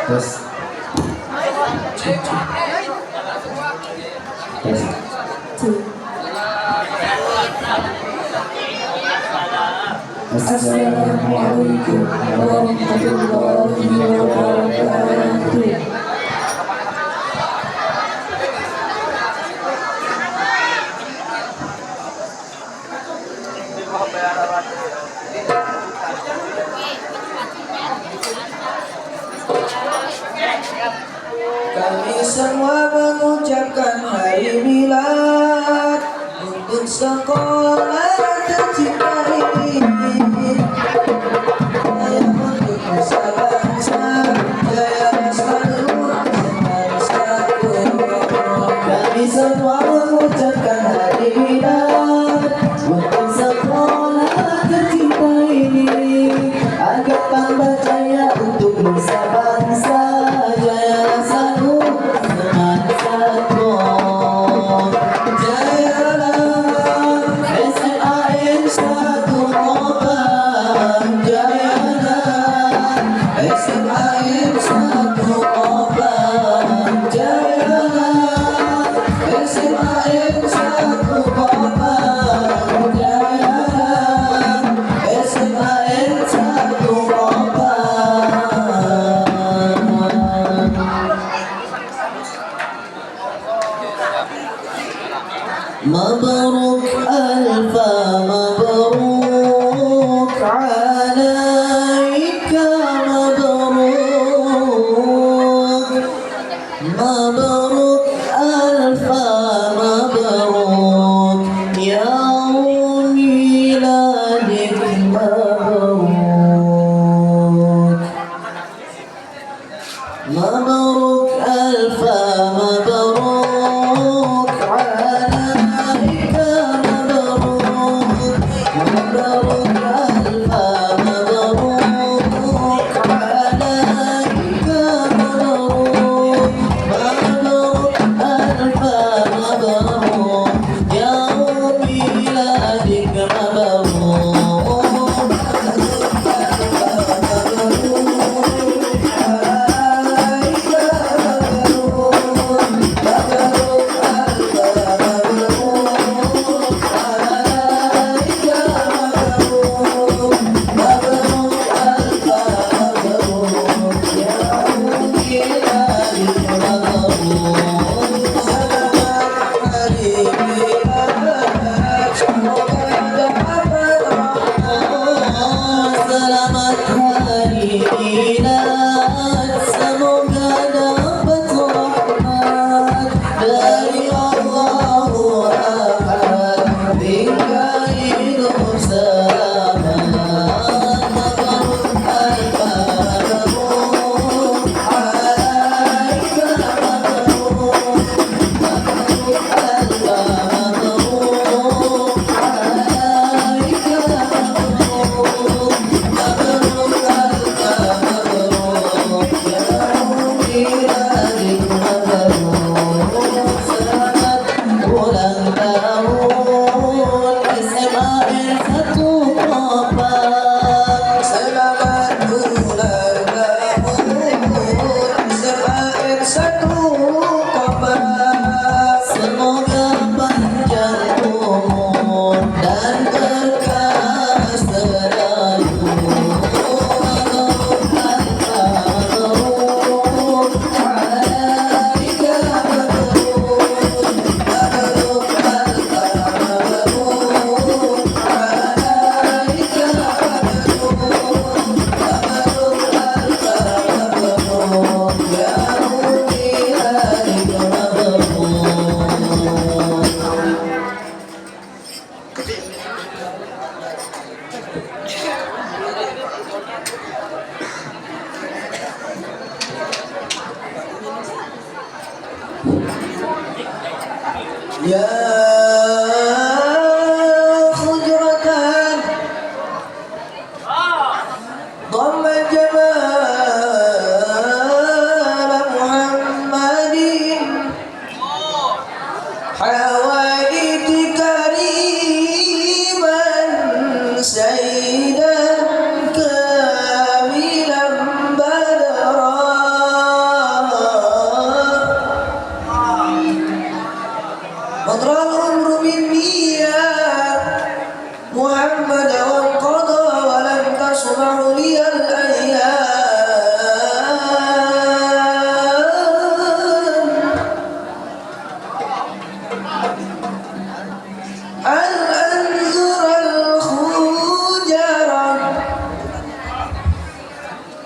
Terus Assalamualaikum warahmatullahi wabarakatuh. Kami semua mengucapkan hari milad untuk sekolah tercinta ini. Jaya untuk nusa bangsa, jaya selalu bersatu. Kami semua mengucapkan hari milad untuk sekolah tercinta ini, agar tambah jaya untuk nusa bangsa. Mabruk alfa mabruk alaika mabruk mabruk alfa mabruk yaum miladik mabruk mabruk alfa mabruk Ya khujratan dhamma jamal Muhammadin hawaiti kariman sayyidan kamilan badra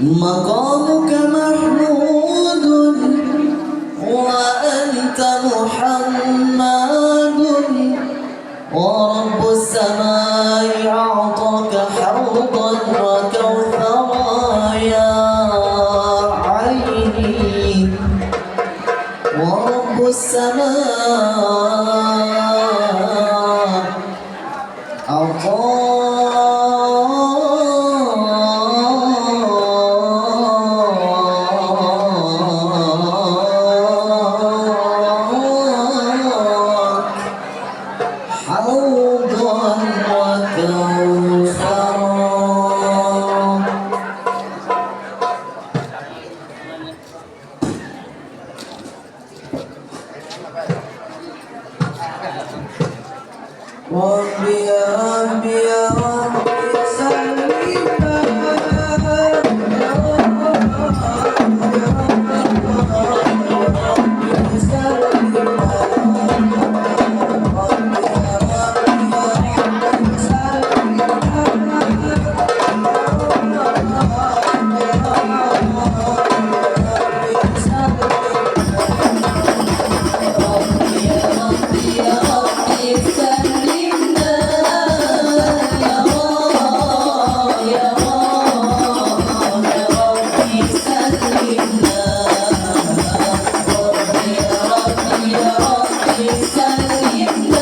مقامك محمود وأنت محمد ورب السماء أعطاك حوضا وكوثرا يا عيني ورب السماء أعطاك حوضا وكوثرا ربي يا ربي يا ربي سلمنا يا ربي سلمنا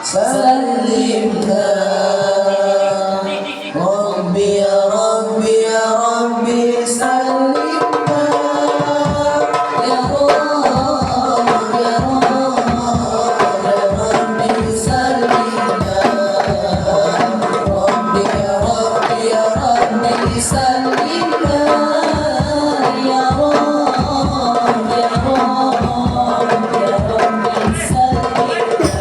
سلمنا ربي يا ربي يا ربي سلمنا يا رب يا ربي سلمنا ربي يا ربي يا ربي سلمنا يا رب يا ربي سلمنا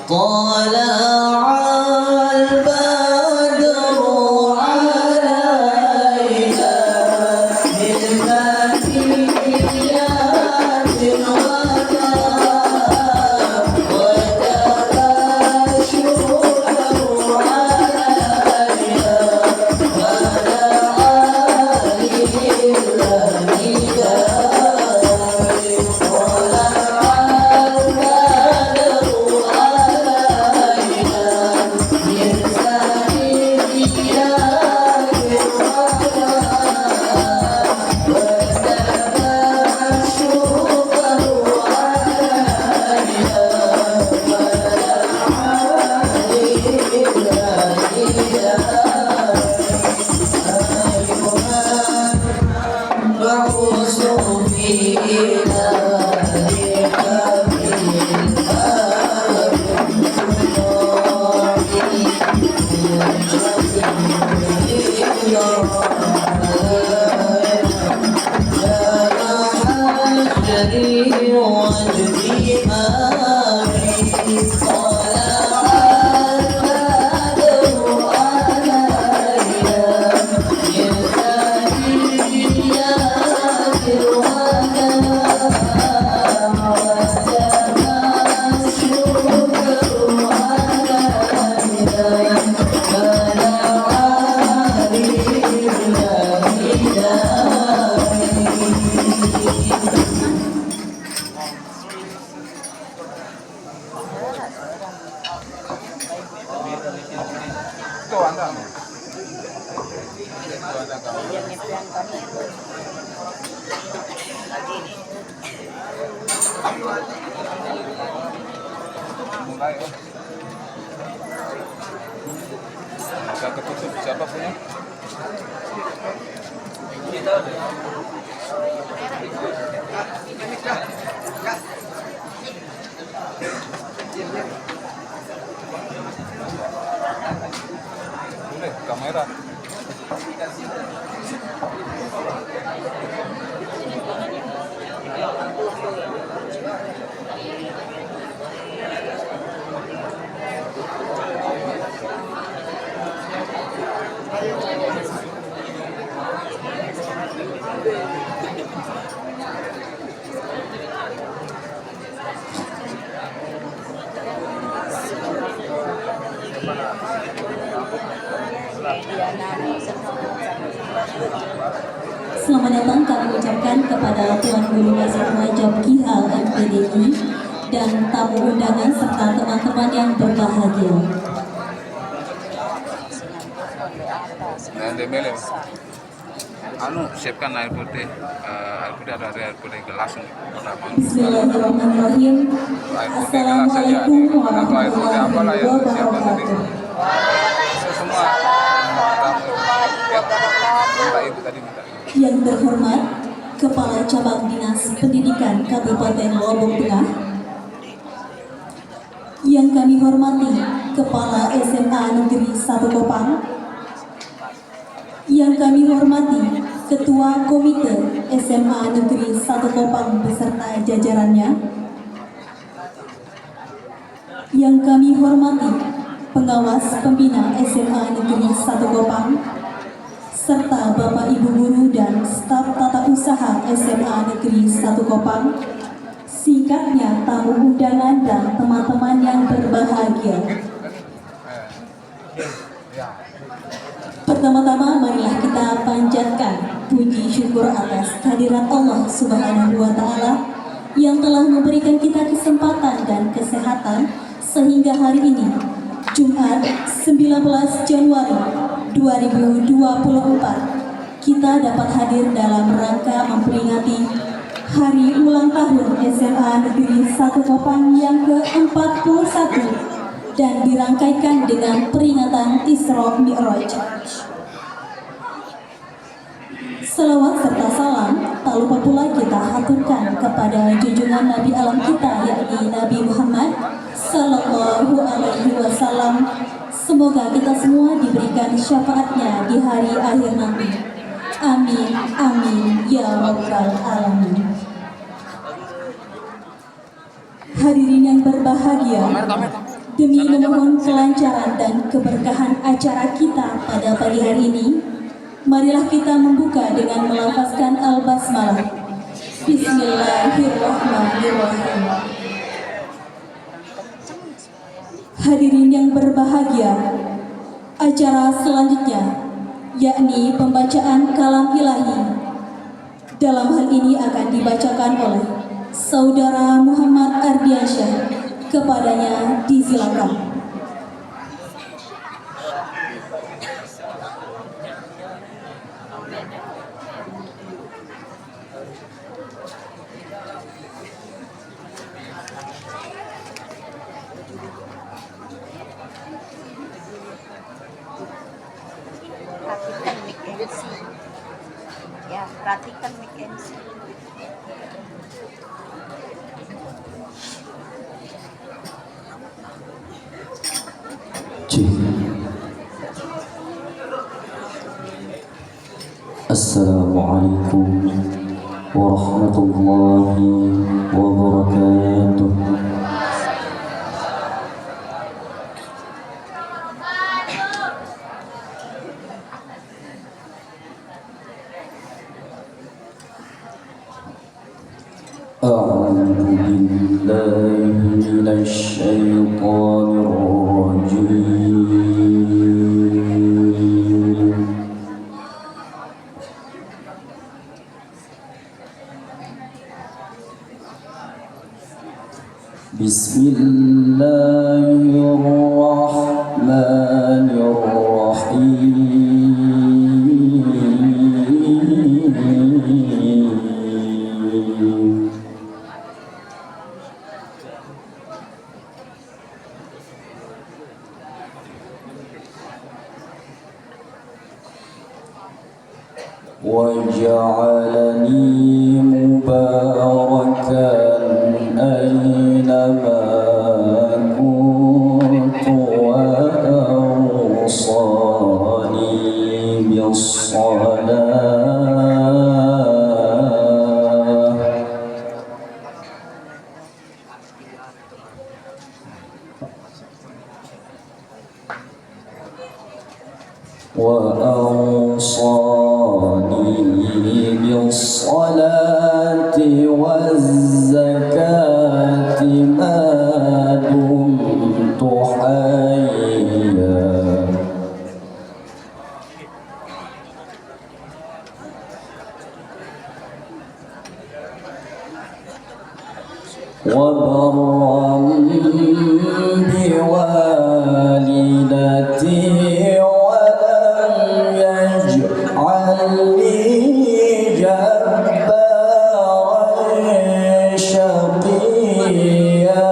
طلع البدر علينا بالمثيلات الوداع وكفى الشكر علينا Mulai ya. Bisa ketutup siapa punya? Boleh kamera. Selamat datang kami ucapkan kepada Tuan Guru Mahasiswa Jobkihal MPDI dan tamu undangan serta teman-teman yang berbahagia. Siapkan air putih ada air putih gelas Bismillahirrahmanirrahim. Assalamualaikum warahmatullahi wabarakatuh. Semua ibu tadi minta. Yang terhormat Kepala Cabang Dinas Pendidikan Kabupaten Lombok Tengah, yang kami hormati Kepala SMA Negeri 1 Kopang, yang kami hormati Ketua Komite SMA Negeri 1 Kopang beserta jajarannya, yang kami hormati pengawas pembina SMA Negeri 1 Kopang, serta Bapak Ibu Guru dan staf tata usaha SMA Negeri 1 Kopang, singkatnya tamu undangan dan teman-teman yang berbahagia. Pertama-tama marilah kita panjatkan puji syukur atas kehadirat Allah Subhanahu wa Ta'ala yang telah memberikan kita kesempatan dan kesehatan sehingga hari ini Jumat 19 Januari 2024 kita dapat hadir dalam rangka memperingati Hari Ulang Tahun SMA Negeri 1 Kopang yang ke-41 dan dirangkaikan dengan peringatan Isra Mi'raj. Selawat serta salam tak lupa pula kita haturkan kepada junjungan Nabi alam kita yakni Nabi Muhammad Sallallahu Alaihi Wasallam. Semoga kita semua diberikan syafaatnya di hari akhir nanti. Amin, amin, ya rabbal alamin. Hadirin yang berbahagia, demi memohon kelancaran dan keberkahan acara kita pada pagi hari ini, marilah kita membuka dengan melafazkan al-basmalah. Bismillahirrahmanirrahim. Hadirin yang berbahagia, acara selanjutnya yakni pembacaan kalam ilahi. Dalam hal ini akan dibacakan oleh Saudara Muhammad Ardiansyah. Kepadanya disilakan. Perhatikan mic MC. Ya, perhatikan mic MC. Assalamualaikum warahmatullahi wabarakatuh. A'udzu billahi minasy syaithanir rajim. Bismillahirrahmanirrahim. جعلني مباركا أينما كنت وأوصاني بالصلاة والزكاة ما دمت حيا وبرا بوالدتي ولم يجعلني جبارا شقيا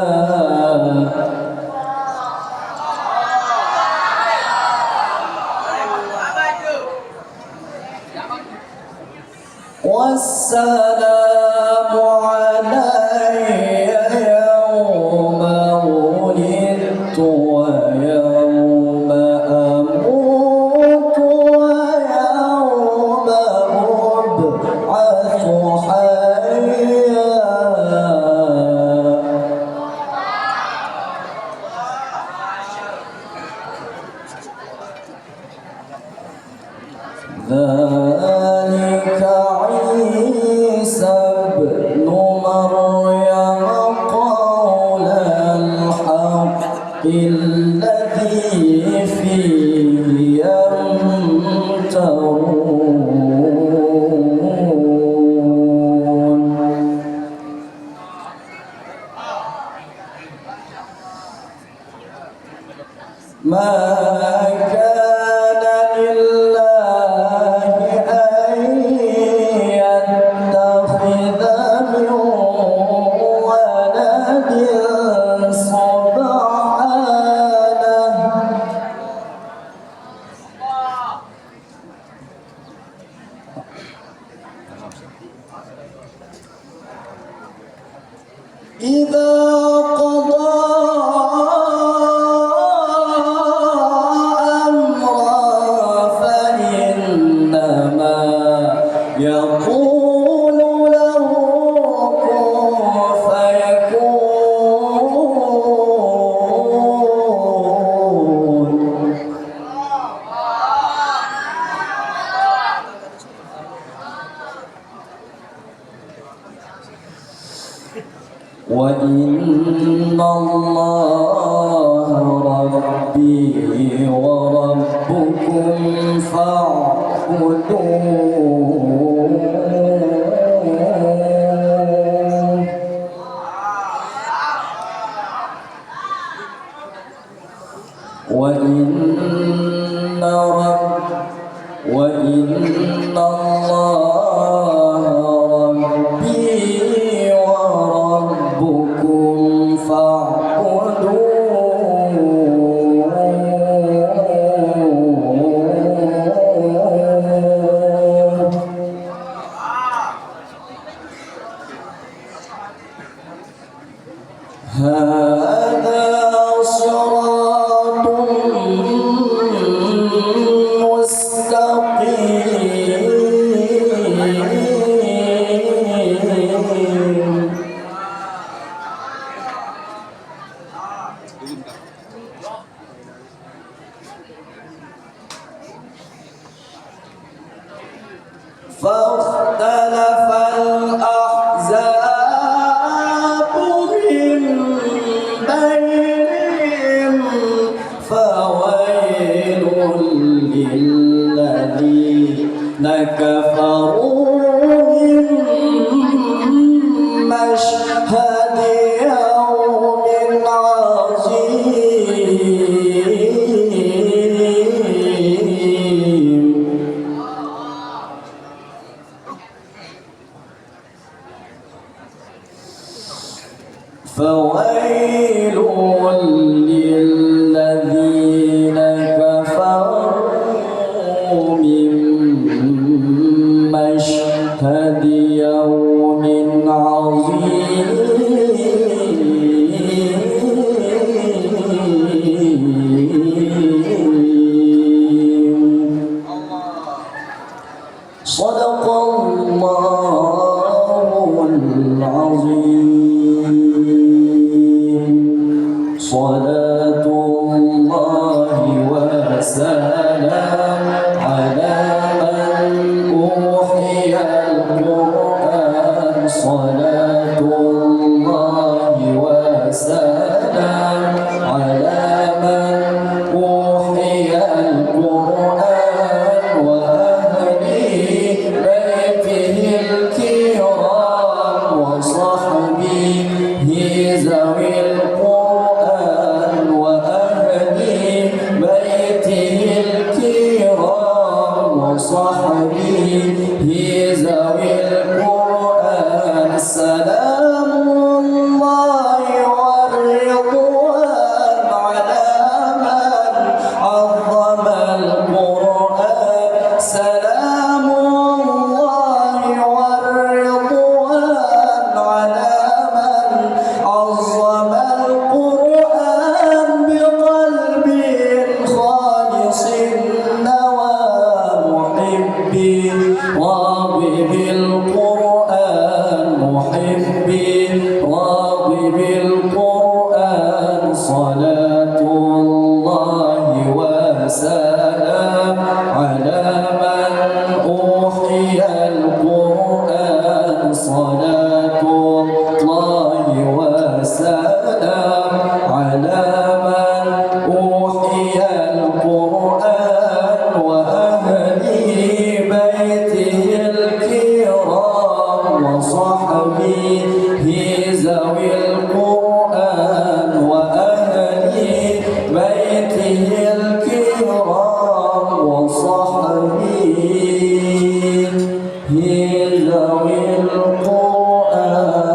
والسلام علي يوم ولدت ويوم أموت ويوم أبعث حيا ذلك عيسى ابن مريم قول الحق الذي فيه يمترون ما كان لله أن يتخذ من ولد سبحانه إذا قضى أمرا فإنما يقول له كن فيكون وإن الله ربي وربكم فاعبدوه وإن الله ربي وربكم فاعبدوه هذا صراط مستقيم فاختلف الأحزاب من بينهم فويل للذين كفروا من مشهد يوم عظيم فويل للذين كفروا من مشهد هدي يوم عظيم صدق الله العظيم صلاة الله وسلام على من أوحي القرآن صلاة الله وسلام على من أوحي القرآن وأهل بيته الكرام وصحبه ذوي القرآن وأهل بيته الكرام وصحبه ذوي القرآن سلام الله والرضوان على من عظم القرآن سلام الله والرضوان على من عظم القرآن بقلب خالص نوى محبي راغب القرآن محبي راغب القرآن صلاة الله وسلام على من أوحي القرآن صلاة الله وسلام على من أوحي القرآن وأهل بيته الكرام وصحبه ذوي القرآن وأهل بيته الكرام وصحبه ذوي القرآن.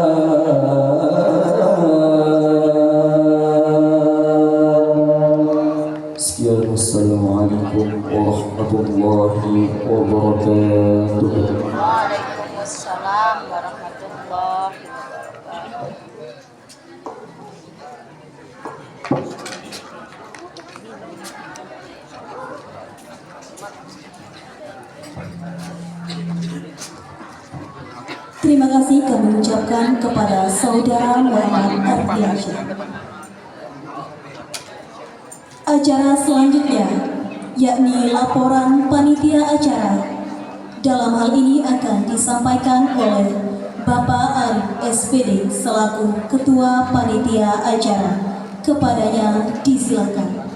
Sekian, Assalamualaikum warahmatullahi wabarakatuh. Waalaikumsalam warahmatullahi wabarakatuh. Terima kasih kami ucapkan kepada Saudara Muhammad Ardiansyah. Acara selanjutnya yakni laporan panitia acara. Dalam hal ini akan disampaikan oleh Bapak Arif SPD selaku Ketua Panitia Acara. Kepadanya disilakan.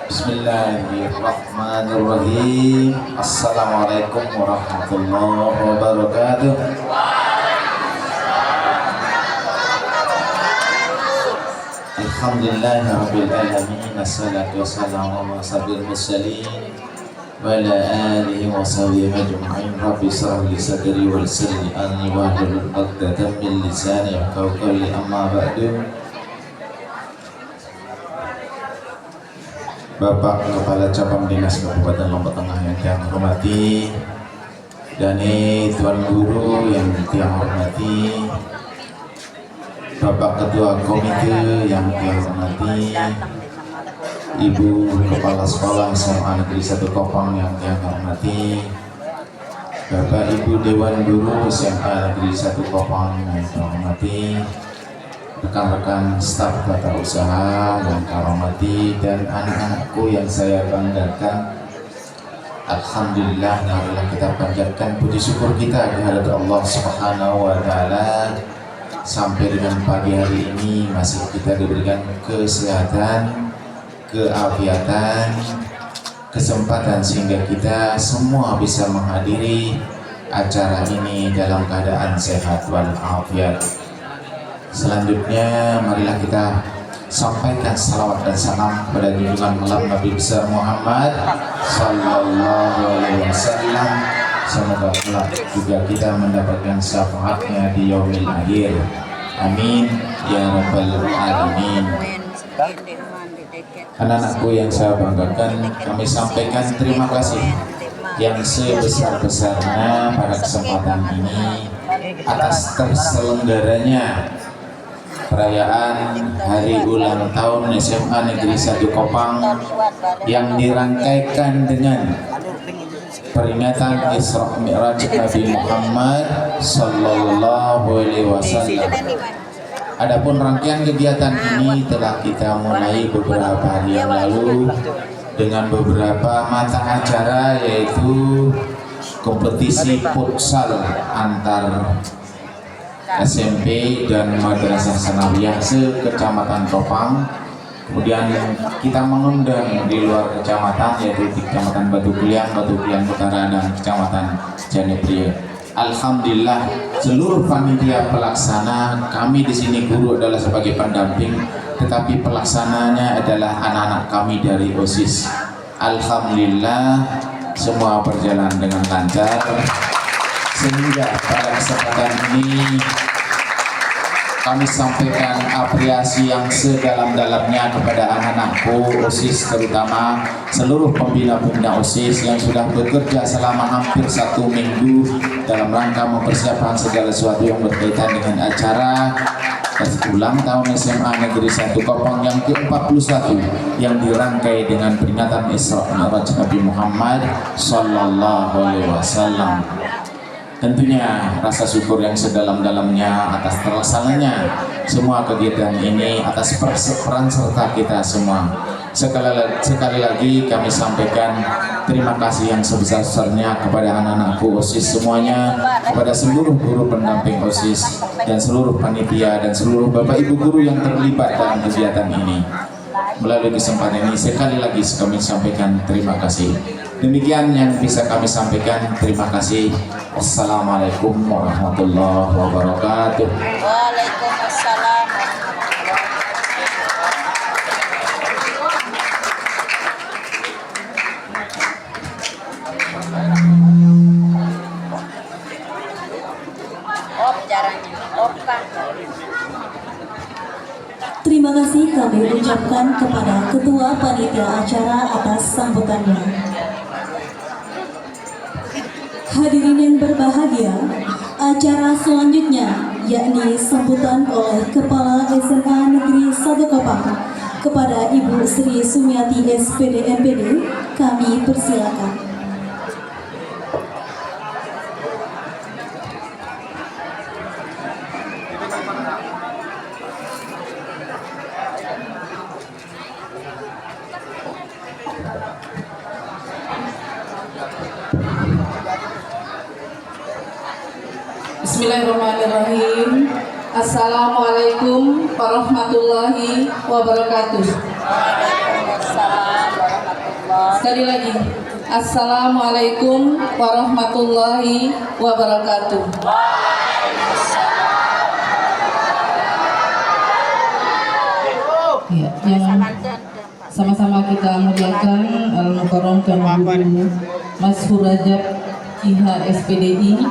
Bismillahirrahmanirrahim. Assalamualaikum warahmatullahi wabarakatuh. Alhamdulillahirabbil alamin. Assalatu wassalamu ala asyrofil mursalin wa ala alihi wa sahbihi ajma'in. Rabbi shrah li sadri wa yassir li amri wahlul 'uqdatam min lisani yafqahu qawli. Amma ba'du. Bapak Kepala Cabang Dinas Kabupaten Lombok Tengah yang saya hormati, dan Tuan Guru yang saya hormati, Bapak Ketua Komite yang saya hormati, Ibu Kepala Sekolah SMA Negeri 1 Kopang yang saya hormati, Bapak Ibu Dewan Guru SMA Negeri 1 Kopang yang saya hormati, rekan-rekan staf tata usaha yang saya hormati, dan anak-anakku yang saya banggakan. Alhamdulillah, marilah kita panjatkan puji syukur kita kehadirat Allah Subhanahu wa Ta'ala. Sampai dengan pagi hari ini masih kita diberikan kesehatan, keafiatan, kesempatan sehingga kita semua bisa menghadiri acara ini dalam keadaan sehat walafiat. Selanjutnya marilah kita sampaikan salawat dan salam pada junjungan malam Nabi besar Muhammad sallallahu alaihi wasallam. Semoga kelak juga kita mendapatkan syafaatnya di yaumil akhir. Amin ya rabbal alamin. Anak-anakku yang saya banggakan, kami sampaikan terima kasih yang sebesar-besarnya pada kesempatan ini atas terselenggaranya perayaan hari ulang tahun SMA Negeri 1 Kopang yang dirangkaikan dengan peringatan Isra Mi'raj Nabi Muhammad sallallahu alaihi wasallam. Adapun rangkaian kegiatan ini telah kita mulai beberapa hari yang lalu dengan beberapa mata acara, yaitu kompetisi futsal antar SMP dan Madrasah Sanawiyah se-Kecamatan Kopang. Kemudian kita mengundang di luar kecamatan, yaitu di Kecamatan Batu Kliang Utara dan Kecamatan Janepria. Alhamdulillah, seluruh panitia pelaksana, kami di sini guru adalah sebagai pendamping, tetapi pelaksananya adalah anak-anak kami dari OSIS. Alhamdulillah, semua berjalan dengan lancar, sehingga pada kesempatan ini kami sampaikan apresiasi yang sedalam-dalamnya kepada anak-anakku OSIS, terutama seluruh pembina-pembina OSIS yang sudah bekerja selama hampir 1 minggu dalam rangka mempersiapkan segala sesuatu yang berkaitan dengan acara ulang tahun SMA Negeri 1 Kopang yang ke-41 yang dirangkai dengan peringatan Isra Mi'raj Nabi Muhammad sallallahu alaihi wasallam. Tentunya rasa syukur yang sedalam-dalamnya atas terlaksananya semua kegiatan ini, atas peran serta kita semua. Sekali lagi kami sampaikan terima kasih yang sebesar-besarnya kepada anak-anakku OSIS semuanya, kepada seluruh guru pendamping OSIS dan seluruh panitia dan seluruh bapak ibu guru yang terlibat dalam kegiatan ini. Melalui kesempatan ini sekali lagi kami sampaikan terima kasih. Demikian yang bisa kami sampaikan. Terima kasih. Wassalamualaikum warahmatullahi wabarakatuh. Waalaikumsalam. Terima kasih kami ucapkan kepada Ketua Panitia Acara atas sambutannya. Hadirin yang berbahagia, acara selanjutnya yakni sambutan oleh Kepala SMA Negeri 1 Kopang kepada Ibu Sri Sumiati SPD MPD, kami persilakan. Bismillahirrahmanirrahim. Assalamualaikum warahmatullahi wabarakatuh. Waalaikumsalam warahmatullahi. Sekali lagi, Assalamualaikum warahmatullahi wabarakatuh. Ya, yang sama-sama kita muliakan Al-Mukarram Tuan Guru Mas Hurajab IH SPDI,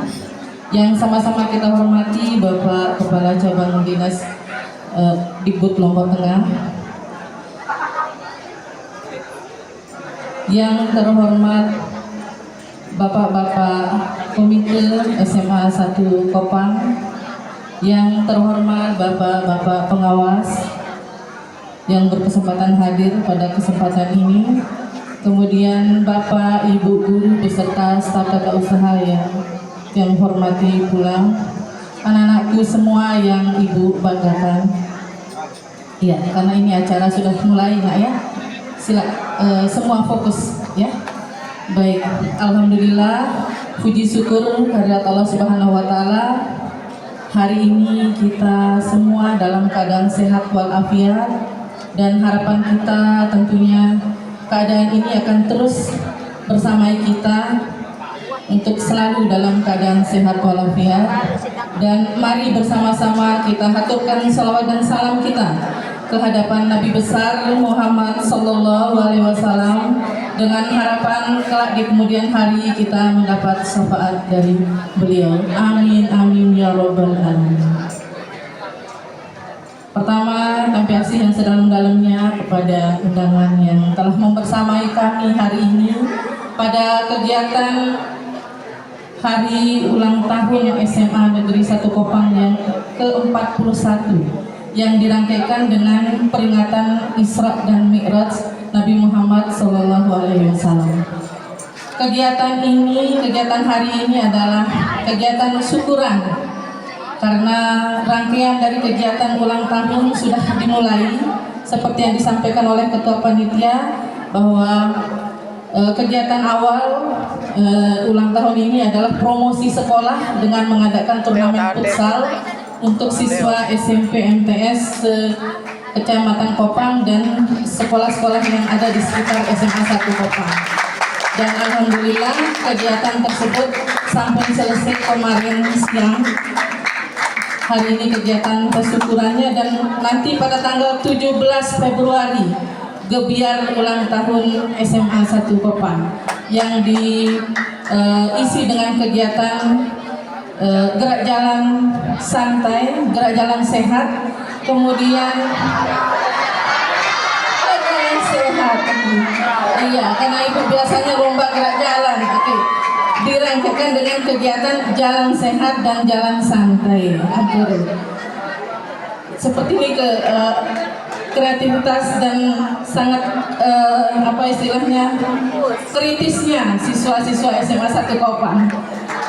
yang sama-sama kita hormati Bapak Kepala Cabang Dinas Dikbud Lombok Tengah, yang terhormat Bapak-bapak Komite SMA 1 Kopang, yang terhormat Bapak-bapak pengawas yang berkesempatan hadir pada kesempatan ini, kemudian Bapak Ibu guru beserta staf tata usaha yang hormati pula anak-anakku semua yang Ibu banggakan. Ya, karena ini acara sudah mulai, Nak ya. Semua fokus ya. Baik, alhamdulillah, puji syukur kehadirat Allah Subhanahu wa taala. Hari ini kita semua dalam keadaan sehat walafiat, dan harapan kita tentunya keadaan ini akan terus bersamai kita untuk selalu dalam keadaan sehat walafiat. Dan mari bersama-sama kita haturkan salawat dan salam kita ke hadapan Nabi besar Muhammad Sallallahu Alaihi Wasallam dengan harapan kelak di kemudian hari kita mendapat syafaat dari beliau. Amin amin ya robbal alamin. Pertama, kami kasih yang sedalam-dalamnya kepada undangan yang telah membersamai kami hari ini pada kegiatan Hari Ulang Tahun SMA Negeri 1 Kopang yang ke-41 yang dirangkaikan dengan peringatan Isra dan Mi'raj Nabi Muhammad SAW. Kegiatan hari ini adalah kegiatan syukuran karena rangkaian dari kegiatan ulang tahun sudah dimulai seperti yang disampaikan oleh Ketua Panitia bahwa kegiatan awal ulang tahun ini adalah promosi sekolah dengan mengadakan turnamen futsal untuk siswa SMP MTS Kecamatan Kopang dan sekolah-sekolah yang ada di sekitar SMA 1 Kopang. Dan alhamdulillah kegiatan tersebut sampai selesai kemarin siang. Hari ini kegiatan kesyukurannya dan nanti pada tanggal 17 Februari gebiar ulang tahun SMA 1 Kopang yang diisi dengan kegiatan gerak jalan santai, gerak jalan sehat, kemudian jalan sehat. Iya, karena itu biasanya lomba gerak jalan. Oke. Dirangkaikan dengan kegiatan jalan sehat dan jalan santai. Seperti ini kreativitas dan sangat kritisnya siswa-siswa SMA 1 Kopang.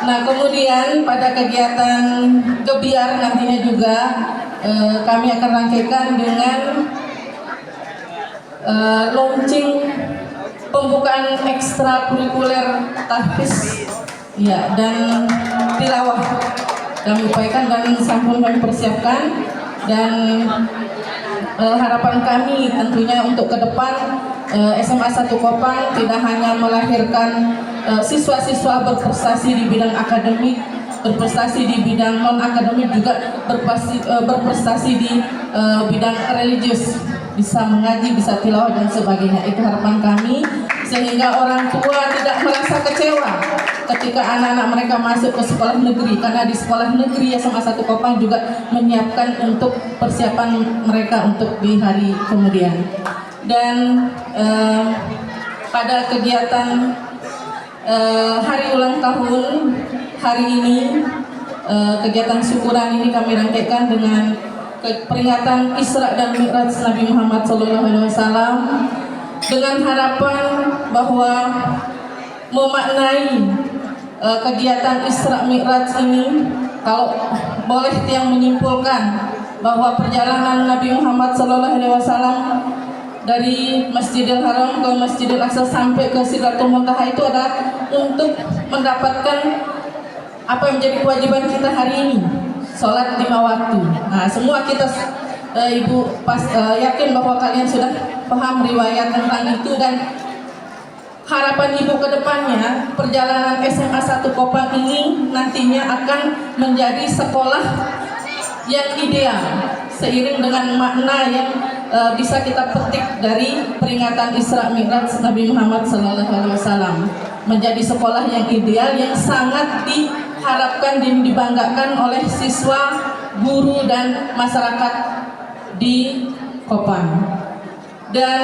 Nah, kemudian pada kegiatan gebiar nantinya juga kami akan rangkaikan dengan launching pembukaan ekstrakurikuler tahfiz ya dan tilawah kami upayakan dan sampun kami persiapkan dan harapan kami tentunya untuk ke depan SMA 1 Kopang tidak hanya melahirkan siswa-siswa berprestasi di bidang akademik, berprestasi di bidang non-akademik, juga berprestasi di bidang religius, bisa mengaji, bisa tilawah dan sebagainya. Itu harapan kami sehingga orang tua tidak merasa kecewa ketika anak-anak mereka masuk ke sekolah negeri, karena di sekolah negeri SMA 1 Kopang juga menyiapkan untuk persiapan mereka untuk di hari kemudian. Dan pada kegiatan hari ulang tahun hari ini, kegiatan syukuran ini kami rangkaikan dengan peringatan Isra dan Mi'raj Nabi Muhammad SAW dengan harapan bahwa memaknai kegiatan Isra Mi'raj ini, kalau boleh yang menyimpulkan bahwa perjalanan Nabi Muhammad SAW dari Masjidil Haram ke Masjidil Aqsa sampai ke Sidratul Muntaha itu adalah untuk mendapatkan apa yang menjadi kewajiban kita hari ini, sholat 5 waktu. Nah, semua kita ibu yakin bahwa kalian sudah paham riwayat tentang itu, dan harapan ibu ke depannya perjalanan SMA 1 Kopang ini nantinya akan menjadi sekolah yang ideal seiring dengan makna yang bisa kita petik dari peringatan Isra Mi'raj Nabi Muhammad SAW, menjadi sekolah yang ideal yang sangat diharapkan dan dibanggakan oleh siswa, guru dan masyarakat di Kopang. Dan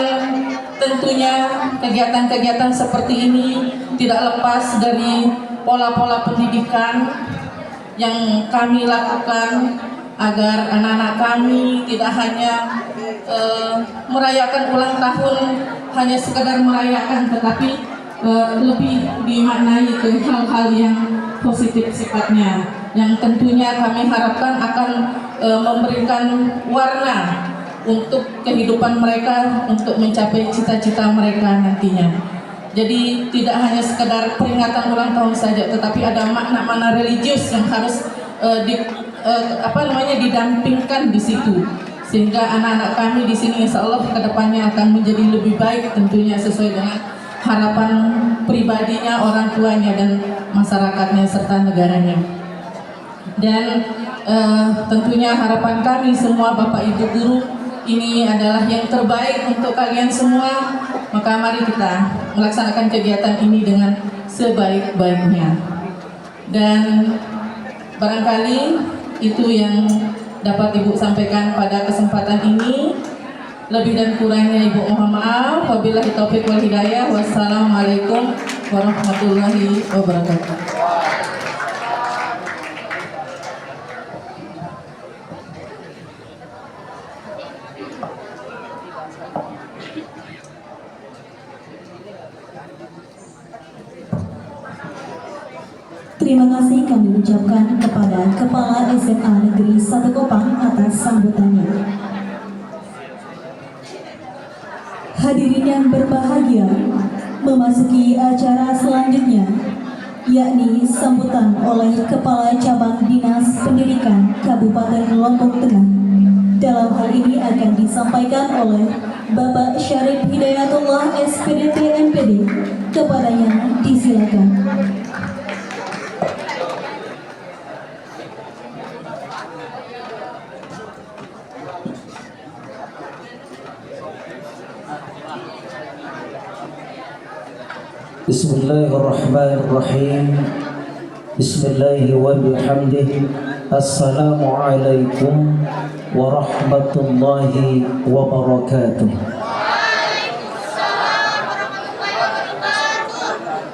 tentunya kegiatan-kegiatan seperti ini tidak lepas dari pola-pola pendidikan yang kami lakukan agar anak-anak kami tidak hanya merayakan ulang tahun hanya sekedar merayakan, tetapi lebih dimaknai ke hal-hal yang positif sifatnya, yang tentunya kami harapkan akan memberikan warna untuk kehidupan mereka, untuk mencapai cita-cita mereka nantinya. Jadi tidak hanya sekedar peringatan ulang tahun saja, tetapi ada makna-makna religius yang harus didampingkan di situ, sehingga anak-anak kami di sini insya Allah kedepannya akan menjadi lebih baik, tentunya sesuai dengan harapan pribadinya, orang tuanya dan masyarakatnya serta negaranya. Dan tentunya harapan kami semua Bapak Ibu guru ini adalah yang terbaik untuk kalian semua, maka mari kita melaksanakan kegiatan ini dengan sebaik-baiknya. Dan barangkali itu yang dapat Ibu sampaikan pada kesempatan ini. Lebih dan kurangnya Ibu mohon maaf. Wabillahi taufiq wal hidayah. Wassalamualaikum warahmatullahi wabarakatuh. Terima kasih kami ucapkan kepada Kepala SMA Negeri 1 Kopang atas sambutannya. Hadirin yang berbahagia, memasuki acara selanjutnya, yakni sambutan oleh Kepala Cabang Dinas Pendidikan Kabupaten Lombok Tengah. Dalam hal ini akan disampaikan oleh Bapak Syarif Hidayatullah SPDT MPD. Kepadanya disilakan. Bismillahirrahmanirrahim. Bismillahi wa bihamdihi. Assalamualaikum warahmatullahi wabarakatuh.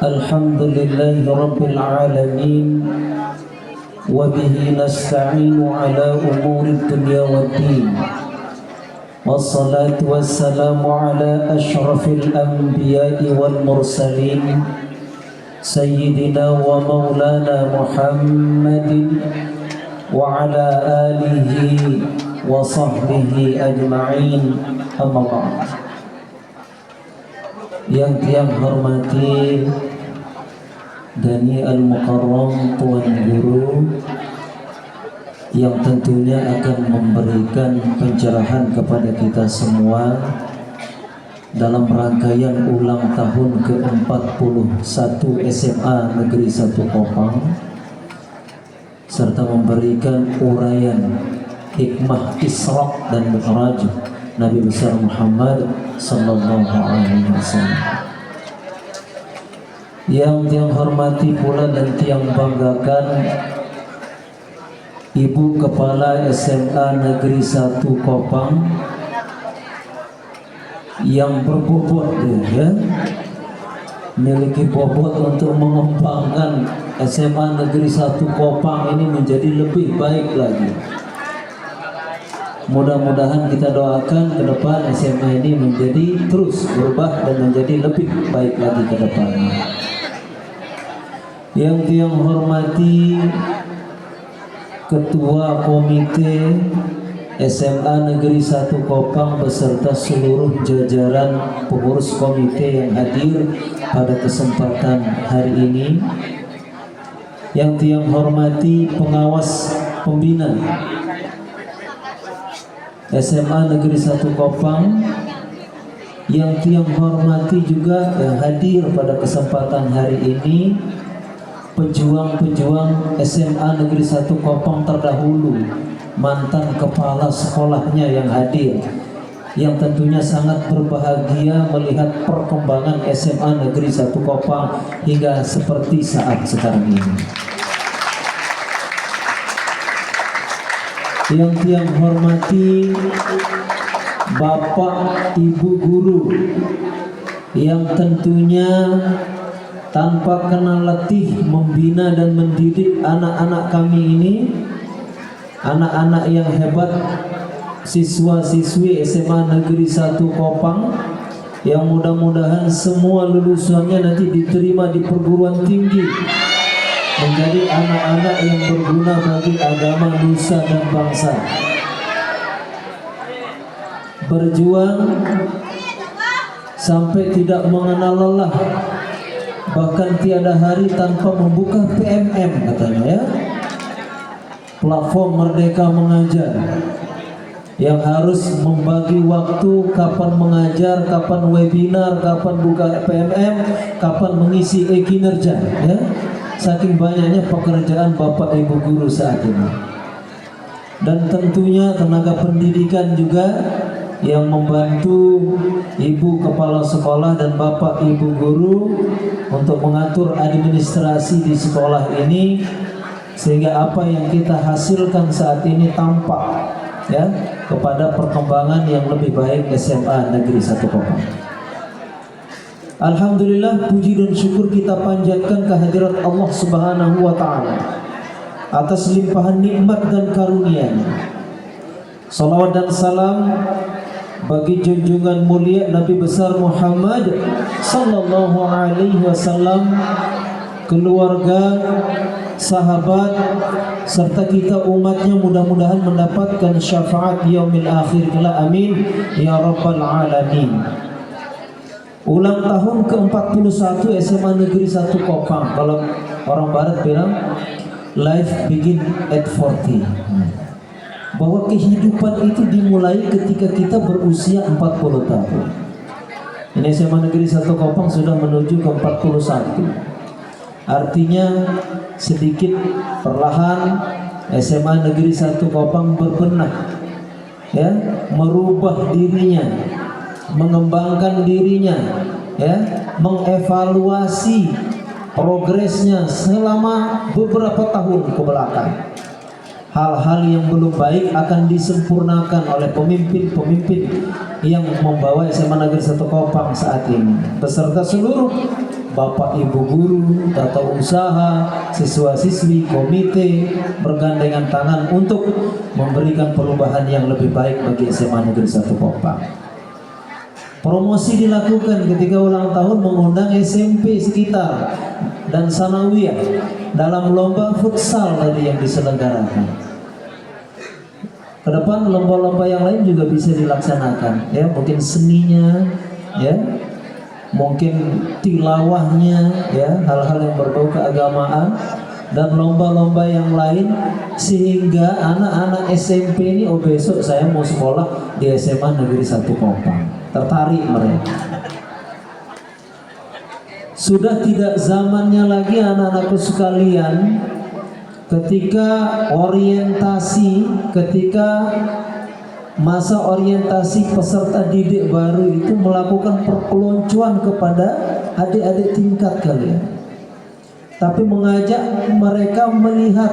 Alhamdulillahi rabbil alamin. Wa bihi nasta'inu ala umuri dunya waddin. والصلاة والسلام على أشرف الأنبياء والمرسلين سيدنا ومولانا محمد وعلى آله وصحبه أجمعين أما بعد. Yang tiang hormati Dani Al-Mukarram Tuan Guru, yang tentunya akan memberikan pencerahan kepada kita semua dalam rangkaian ulang tahun ke-41 SMA Negeri 1 Kopang, serta memberikan uraian hikmah Isra dan Mi'raj Nabi besar Muhammad sallallahu alaihi wasallam. Yang tiang hormati pula dan tiang banggakan Ibu Kepala SMA Negeri 1 Kopang yang berbobot ya, memiliki bobot untuk mengembangkan SMA Negeri 1 Kopang ini menjadi lebih baik lagi. Mudah-mudahan kita doakan ke depan SMA ini menjadi terus berubah dan menjadi lebih baik lagi ke depannya. Yang tiang hormati Ketua Komite SMA Negeri 1 Kopang beserta seluruh jajaran pengurus komite yang hadir pada kesempatan hari ini. Yang tiang hormati pengawas pembina SMA Negeri 1 Kopang, yang tiang hormati juga yang hadir pada kesempatan hari ini, pejuang-pejuang SMA Negeri 1 Kopang terdahulu, mantan kepala sekolahnya yang hadir, yang tentunya sangat berbahagia melihat perkembangan SMA Negeri 1 Kopang hingga seperti saat sekarang ini. Yang tiang hormati Bapak Ibu guru, yang tentunya tanpa kenal letih membina dan mendidik anak-anak kami ini, anak-anak yang hebat, siswa-siswi SMA Negeri 1 Kopang, yang mudah-mudahan semua lulusannya nanti diterima di perguruan tinggi, menjadi anak-anak yang berguna bagi agama, nusa dan bangsa. Berjuang sampai tidak mengenal lelah, bahkan tiada hari tanpa membuka PMM katanya ya, platform Merdeka Mengajar, yang harus membagi waktu kapan mengajar, kapan webinar, kapan buka PMM, kapan mengisi e-kinerja ya. Saking banyaknya pekerjaan Bapak Ibu guru saat ini. Dan tentunya tenaga pendidikan juga yang membantu ibu kepala sekolah dan bapak ibu guru untuk mengatur administrasi di sekolah ini, sehingga apa yang kita hasilkan saat ini tampak ya kepada perkembangan yang lebih baik SMA Negeri 1 Kopang. Alhamdulillah, puji dan syukur kita panjatkan kehadirat Allah Subhanahu wa taala atas limpahan nikmat dan karunia-Nya. Salawat dan salam bagi junjungan mulia Nabi besar Muhammad sallallahu alaihi wasallam, keluarga, sahabat, serta kita umatnya, mudah-mudahan mendapatkan syafaat yaumil akhir kelak, amin ya rabbal alamin. Ulang tahun ke-41 SMA Negeri 1 Kopang. Kalau orang barat bilang life begin at 40, bahwa kehidupan itu dimulai ketika kita berusia 40 tahun. Ini SMA Negeri 1 Kopang sudah menuju ke 41. Artinya sedikit perlahan SMA Negeri 1 Kopang berbenah ya, merubah dirinya, mengembangkan dirinya ya, mengevaluasi progresnya selama beberapa tahun ke belakang. Hal-hal yang belum baik akan disempurnakan oleh pemimpin-pemimpin yang membawa SMA Negeri 1 Kopang saat ini, beserta seluruh bapak ibu guru, tata usaha, siswa-siswi, komite bergandengan tangan untuk memberikan perubahan yang lebih baik bagi SMA Negeri 1 Kopang. Promosi dilakukan ketika ulang tahun, mengundang SMP sekitar dan sanawiyah dalam lomba futsal tadi yang diselenggarakan. Ke depan lomba-lomba yang lain juga bisa dilaksanakan ya, mungkin seninya ya, mungkin tilawahnya ya, hal-hal yang berbau keagamaan, dan lomba-lomba yang lain, sehingga anak-anak SMP ini, oh besok saya mau sekolah di SMA Negeri 1 Kopang, tertarik mereka. Sudah tidak zamannya lagi anak-anakku sekalian, ketika orientasi, ketika masa orientasi peserta didik baru itu melakukan perpeloncoan kepada adik-adik tingkat kalian, tapi mengajak mereka melihat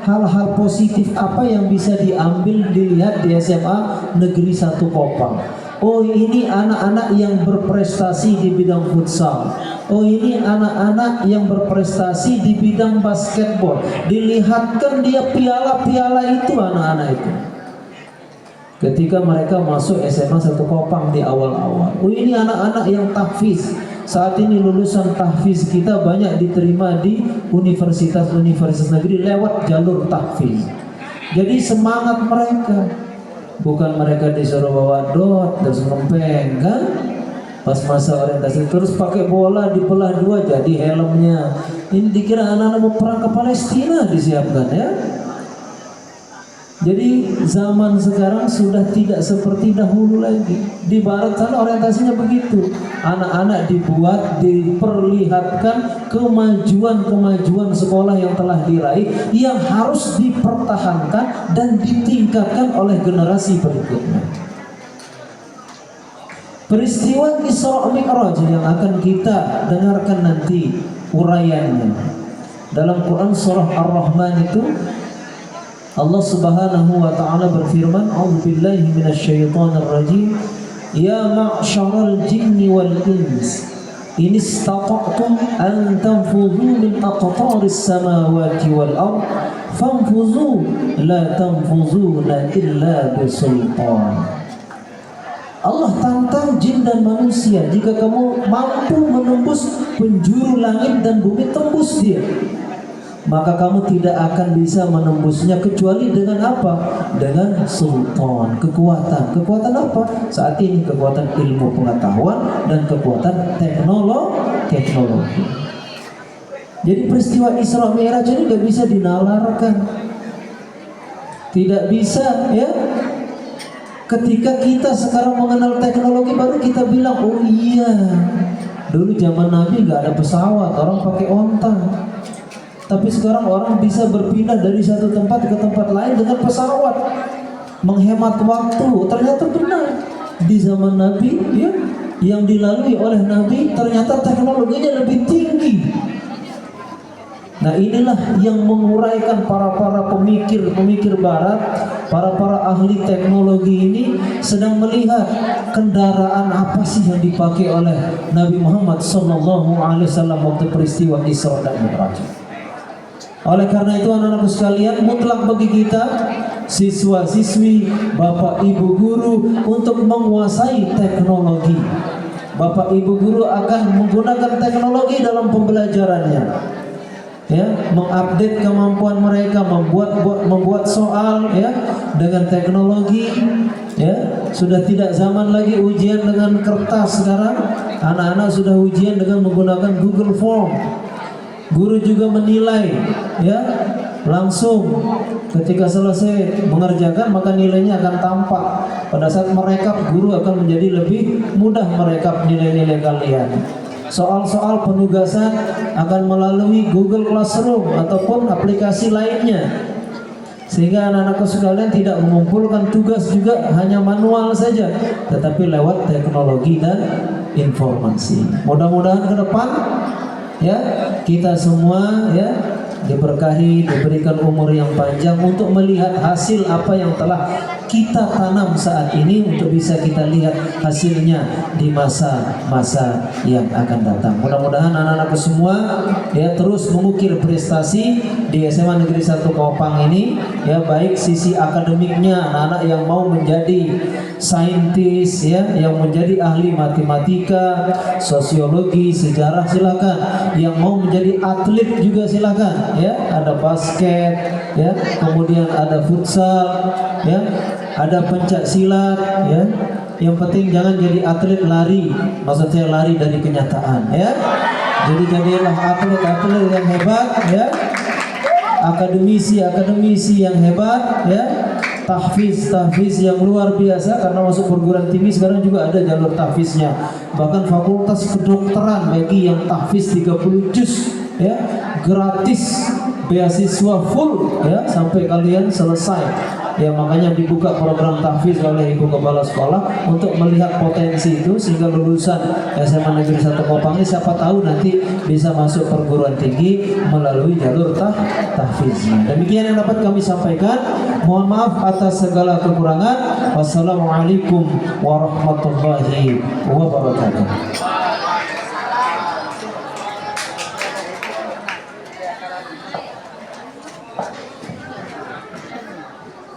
hal-hal positif apa yang bisa diambil, dilihat di SMA Negeri 1 Kopang. Oh, ini anak-anak yang berprestasi di bidang futsal. Oh, ini anak-anak yang berprestasi di bidang basketball. Dilihatkan dia piala-piala itu, anak-anak itu. Ketika mereka masuk SMA 1 Kopang di awal-awal. Oh, ini anak-anak yang tahfiz. Saat ini lulusan tahfiz kita banyak diterima di universitas-universitas negeri lewat jalur tahfiz. Jadi semangat mereka. Bukan mereka disuruh bawa dot terus ngempeng kan, pas masa orientasi terus pakai bola dibelah dua jadi helmnya. Ini dikira anak-anak mau perang ke Palestina disiapkan ya. Jadi zaman sekarang sudah tidak seperti dahulu lagi. Di barat sana orientasinya begitu. Anak-anak dibuat, diperlihatkan kemajuan-kemajuan sekolah yang telah diraih, yang harus dipertahankan dan ditingkatkan oleh generasi berikutnya. Peristiwa Isra Mi'raj yang akan kita dengarkan nanti uraiannya dalam Quran surah Ar-Rahman itu, Allah Subhanahu wa taala berfirman, "A'udzubillahi minasyaitonir rajim. Ya ma'syaral jinni wal ins, in istata'tum an tanfudhu min aqtaris samawati wal ard, fanfudhu la tanfudhuna illa bisultan." Allah tantang jin dan manusia, jika kamu mampu menembus penjuru langit dan bumi, tembus dia. Maka kamu tidak akan bisa menembusnya kecuali dengan apa? Dengan sultan, kekuatan. Kekuatan apa? Saat ini kekuatan ilmu pengetahuan dan kekuatan teknologi. Jadi peristiwa Isra Mi'raj ini tidak bisa dinalarkan. Tidak bisa ya. Ketika kita sekarang mengenal teknologi baru kita bilang, oh iya, dulu zaman Nabi nggak ada pesawat, orang pakai onta. Tapi sekarang orang bisa berpindah dari satu tempat ke tempat lain dengan pesawat, menghemat waktu. Ternyata benar. di zaman Nabi ya, yang dilalui oleh Nabi ternyata teknologinya lebih tinggi. Nah inilah yang menguraikan para pemikir Barat, para ahli teknologi ini sedang melihat kendaraan apa sih yang dipakai oleh Nabi Muhammad SAW waktu peristiwa Isra dan Mi'raj. Oleh karena itu anak-anakku sekalian, mutlak bagi kita siswa-siswi, bapak ibu guru untuk menguasai teknologi. Bapak ibu guru akan menggunakan teknologi dalam pembelajarannya. Ya, mengupdate kemampuan mereka, membuat soal ya dengan teknologi ya. Sudah tidak zaman lagi ujian dengan kertas sekarang. Anak-anak sudah ujian dengan menggunakan Google Form. Guru juga menilai ya langsung ketika selesai mengerjakan, maka nilainya akan tampak. Pada saat merekap, guru akan menjadi lebih mudah merekap nilai-nilai kalian. Soal-soal penugasan akan melalui Google Classroom ataupun aplikasi lainnya, sehingga anak-anakku sekalian tidak mengumpulkan tugas juga hanya manual saja, tetapi lewat teknologi dan informasi. Mudah-mudahan ke depan ya kita semua ya diberkahi, diberikan umur yang panjang untuk melihat hasil apa yang telah kita tanam saat ini, untuk bisa kita lihat hasilnya di masa-masa yang akan datang. Mudah-mudahan anak-anakku semua ya terus mengukir prestasi di SMA Negeri 1 Kopang ini ya, baik sisi akademiknya, anak-anak yang mau menjadi saintis ya, yang menjadi ahli matematika, sosiologi, sejarah silakan. Yang mau menjadi atlet juga silakan ya, ada basket ya, kemudian ada futsal ya, ada pencak silat ya. Yang penting jangan jadi atlet lari, maksud saya lari dari kenyataan ya. Jadi jadilah atlet yang hebat ya, akademisi yang hebat ya, tahfiz yang luar biasa, karena masuk perguruan tinggi sekarang juga ada jalur tahfiznya. Bahkan fakultas kedokteran bagi yang tahfiz 30 juz ya, gratis, beasiswa full ya sampai kalian selesai. Ya makanya dibuka program tahfiz oleh Ibu Kepala Sekolah untuk melihat potensi itu, sehingga lulusan SMA Negeri 1 Kopang ini siapa tahu nanti bisa masuk perguruan tinggi melalui jalur tahfiznya. Demikian yang dapat kami sampaikan. Mohon maaf atas segala kekurangan. Wassalamualaikum warahmatullahi wabarakatuh.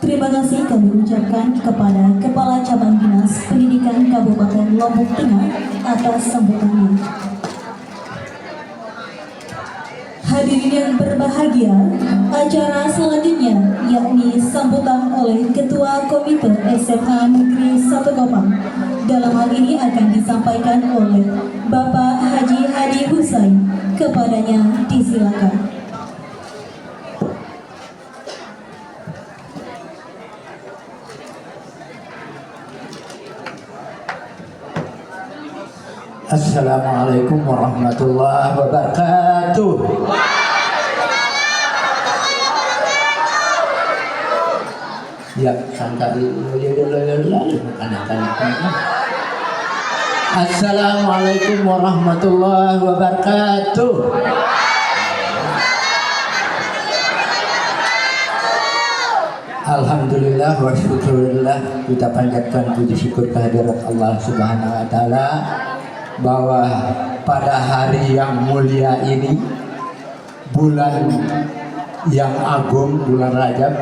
Terima kasih kami ucapkan kepada Kepala Cabang Dinas Pendidikan Kabupaten Lombok Tengah atas sambutannya. Hadirin yang berbahagia, acara selanjutnya yakni sambutan oleh Ketua Komite SMA Negeri 1 Kopang. Dalam hal ini akan disampaikan oleh Bapak Haji Hadi Husain. Kepadanya disilakan. Assalamualaikum warahmatullahi wabarakatuh. Ya, Assalamualaikum warahmatullahi wabarakatuh. Alhamdulillah wa syukurillah, kita panjatkan puji syukur kehadirat Allah Subhanahu wa taala bahwa pada hari yang mulia ini, bulan yang agung, bulan Rajab,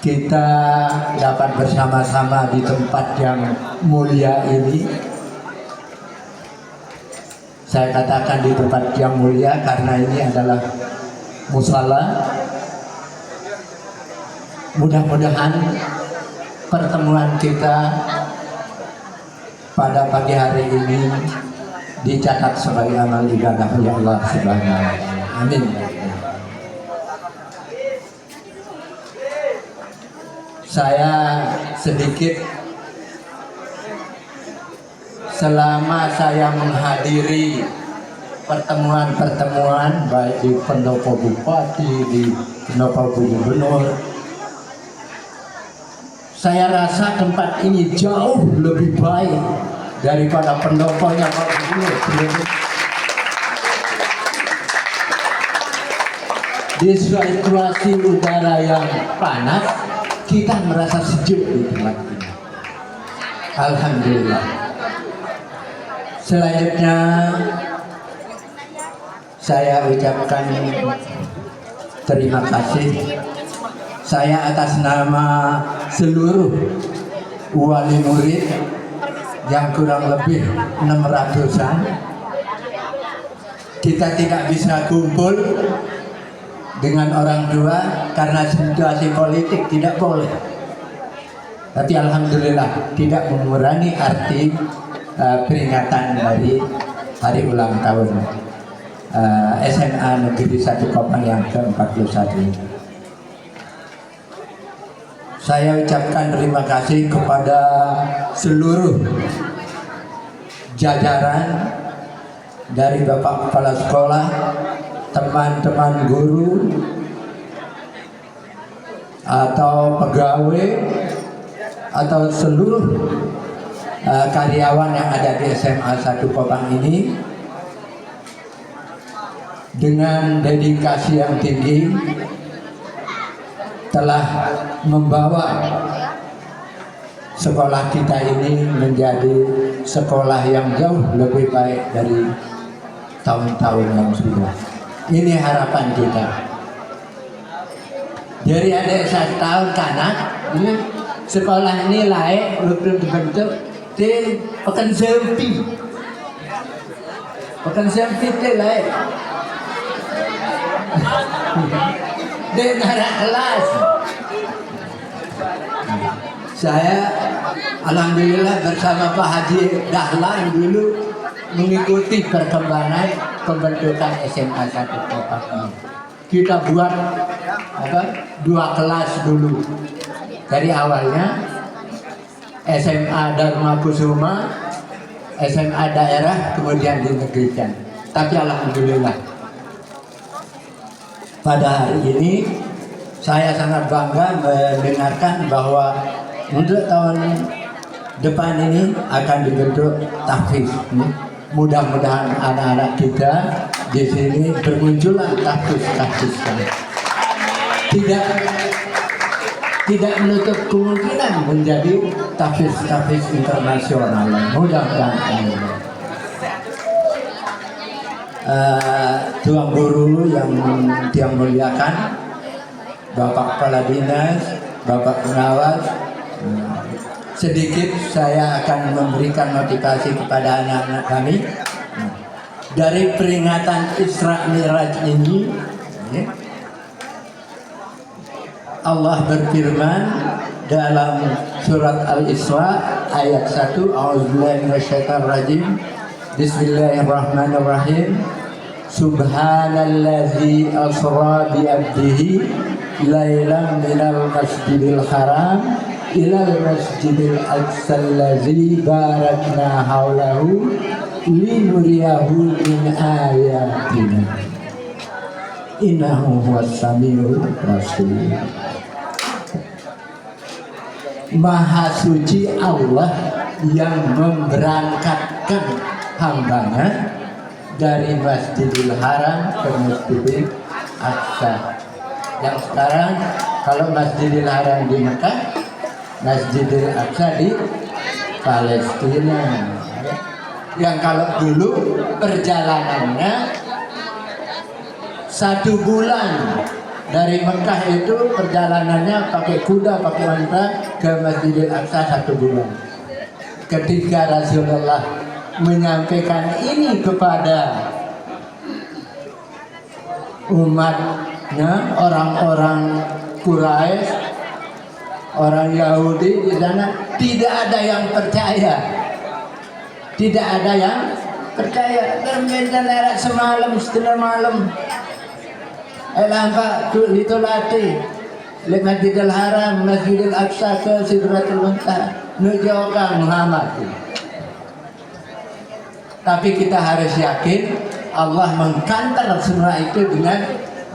kita dapat bersama-sama di tempat yang mulia ini. Saya katakan di tempat yang mulia karena ini adalah musala. Mudah-mudahan pertemuan kita pada pagi hari ini dicatat sebagai amal ibadah oleh Allah Subhanahu wa taala. Amin. Saya sedikit, selama saya menghadiri pertemuan-pertemuan baik di pendopo bupati, di pendopo gubernur, Saya rasa tempat ini jauh lebih baik daripada pendoponya Pak Gubernur. Di situasi udara yang panas, kita merasa sejuk di tempat ini. Alhamdulillah. Selanjutnya saya ucapkan terima kasih. Saya atas nama seluruh wali murid yang kurang lebih 600-an, kita tidak bisa kumpul dengan orang tua karena situasi politik tidak boleh. Tapi alhamdulillah tidak mengurangi arti peringatan dari hari ulang tahun SMA Negeri 1 Kopang yang ke-41 ini. Saya ucapkan terima kasih kepada seluruh jajaran dari Bapak Kepala Sekolah, teman-teman guru, atau pegawai, atau seluruh karyawan yang ada di SMA 1 Kopang ini dengan dedikasi yang tinggi telah membawa sekolah kita ini menjadi sekolah yang jauh lebih baik dari tahun-tahun yang sudah. Ini harapan kita. Dari adik 1 tahun kanak, sekolah ini layak belum terbentuk di Pekan Sempi. Pekan Sempi itu layak. Di narak kelas. Saya alhamdulillah bersama Pak Haji Dahlan dulu mengikuti perkembangan pembentukan SMA 1 Kopang ini. Kita buat 2 kelas dulu. Dari awalnya SMA Dharma Kusuma, SMA daerah, kemudian dinegrikan. Tapi alhamdulillah pada hari ini saya sangat bangga mendengarkan bahwa untuk tahun depan ini akan dibentuk tahfiz. Mudah-mudahan anak-anak kita di sini bermunculan tahfiz. Tidak menutup kemungkinan menjadi tahfiz internasional. Mudah-mudahan. Tuan guru yang muliakan, Bapak Kepala Dinas, Bapak Pengawas, sedikit saya akan memberikan motivasi kepada anak-anak kami. Dari peringatan Isra Mi'raj ini, Allah berfirman dalam surat Al-Isra ayat 1, A'udzubillahi minasyaitonir rajim. Bismillahirrahmanirrahim. Subhanallazi asra bi 'abdihi lailan minal masjidil haram ilal masjidil aqsa allazi barakna haulahu linuriyahu min ayatina innahu huwas samiul basir. Maha suci Allah yang memberangkatkan hambanya dari Masjidil Haram ke Masjidil Aqsa. Yang sekarang kalau Masjidil Haram di Mekah, Masjidil Aqsa di Palestina. Yang kalau dulu perjalanannya 1 bulan dari Mekah, itu perjalanannya pakai kuda, pakai unta ke Masjidil Aqsa 1 bulan. Ketika Rasulullah menyampaikan ini kepada umatnya, orang-orang Quraisy, orang Yahudi di sana, tidak ada yang percaya. Tidak ada yang percaya. Bermendarat semalam, setengah malam. Lampak itu latih. Di Masjidil Haram, Masjidil Aqsa ke Sidratul Muntaha. Nujaukan Muhammad. Tapi kita harus yakin Allah mengkantar semua itu dengan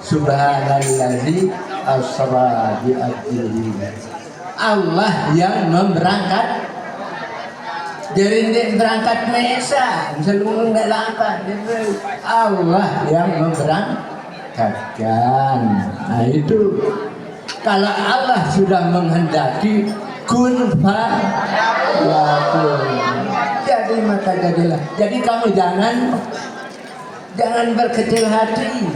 Subhanallazi asra bi 'abdihi. Allah yang memberangkat. Jadi berangkat Mesa, sebelum nggak lambat. Allah yang memberangkatkan. Nah itu kalau Allah sudah menghendaki kun fayakun. Jadi maka jadilah. Jadi kamu jangan berkecil hati.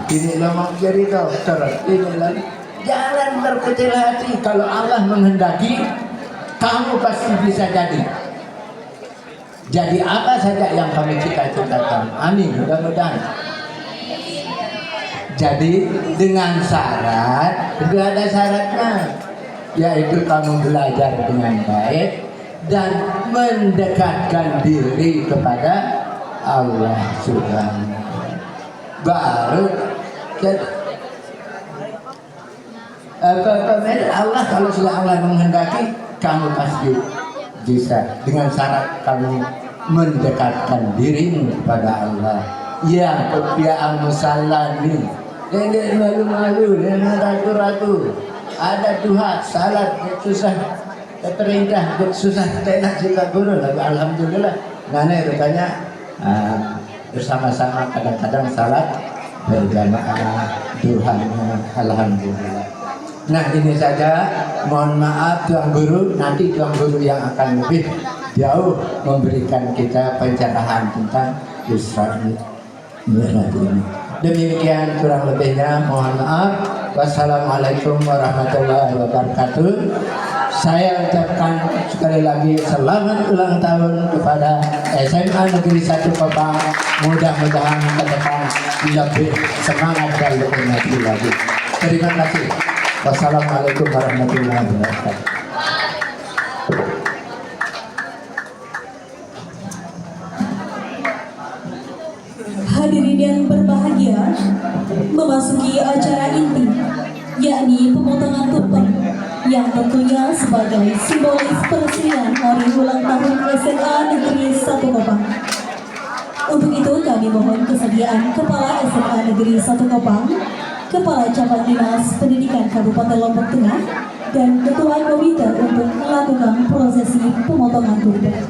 Ini lo mau jadi dokter, ini lagi. Jangan berkecil hati. Kalau Allah menghendaki, kamu pasti bisa jadi. Jadi apa saja yang kami cita-citakan. Amin. Mudah-mudahan. Jadi dengan syarat, itu ada syaratnya, yaitu kamu belajar dengan baik dan mendekatkan diri kepada Allah Subhanahu. Baru Allah, kalau sudah Allah menghendaki, kamu pasti bisa, dengan syarat kamu mendekatkan dirimu kepada Allah. Ya, kepiaan musallani, dia malu-malu, dia ragu-ragu. Ada Tuhan, salat, susah, perintah, susah, tenak juga guru. Alhamdulillah, nane rupanya bersama-sama kadang-kadang salat berjamaah Tuhan. Alhamdulillah. Nah ini saja, mohon maaf Tuan Guru, nanti Tuan Guru yang akan lebih jauh memberikan kita pencerahan tentang Isra Mi'raj ini. Demikian kurang lebihnya, mohon maaf. Wassalamualaikum warahmatullahi wabarakatuh. Saya ucapkan sekali lagi selamat ulang tahun kepada SMA Negeri 1 Kopang. Mudah-mudahan ke depan lebih semangat dan lebih maju lagi. Terima kasih. Wassalamualaikum warahmatullahi wabarakatuh. Hadirin yang berbahagia, memasuki acara inti, yakni pemotongan tumpeng, yang tentunya sebagai simbolis peresmian hari ulang tahun SMA Negeri 1 Kopang. Untuk itu kami mohon kesediaan Kepala SMA Negeri 1 Kopang, Kepala Cabang Dinas Pendidikan Kabupaten Lombok Tengah, dan Ketua Komite untuk melakukan prosesi pemotongan tumpeng.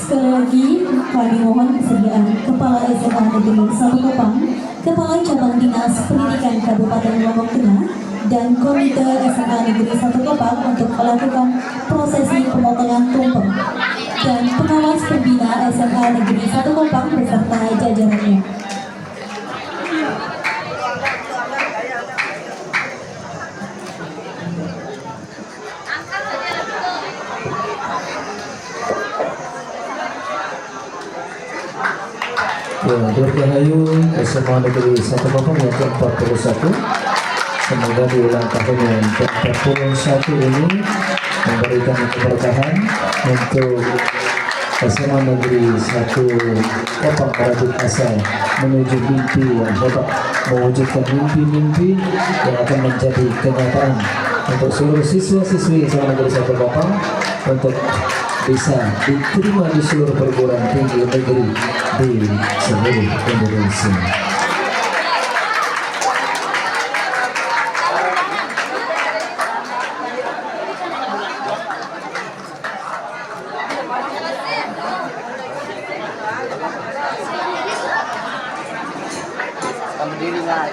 Sekali lagi kami mohon kesediaan Kepala SMA Negeri 1 Kopang, Kepala Cabang Dinas Pendidikan Kabupaten Lombok Tengah, dan Komite SMA Negeri 1 Kopang untuk melakukan prosesi pemotongan tumpeng, dan pengawas pembina SMA Negeri 1 Kopang beserta jajarannya. Dirgahayu SMA Negeri 1 Kopang yang ke-41, semoga di ulang tahun yang ke-41 ini memberikan keberkahan untuk SMA Negeri 1 Kopang Radit Asa menuju mimpi yang hebat, mewujudkan mimpi-mimpi yang akan menjadi kenyataan untuk seluruh siswa-siswi SMA Negeri 1 Kopang untuk bisa diterima di seluruh perguruan tinggi negeri di seluruh Indonesia. Berdiri nggak?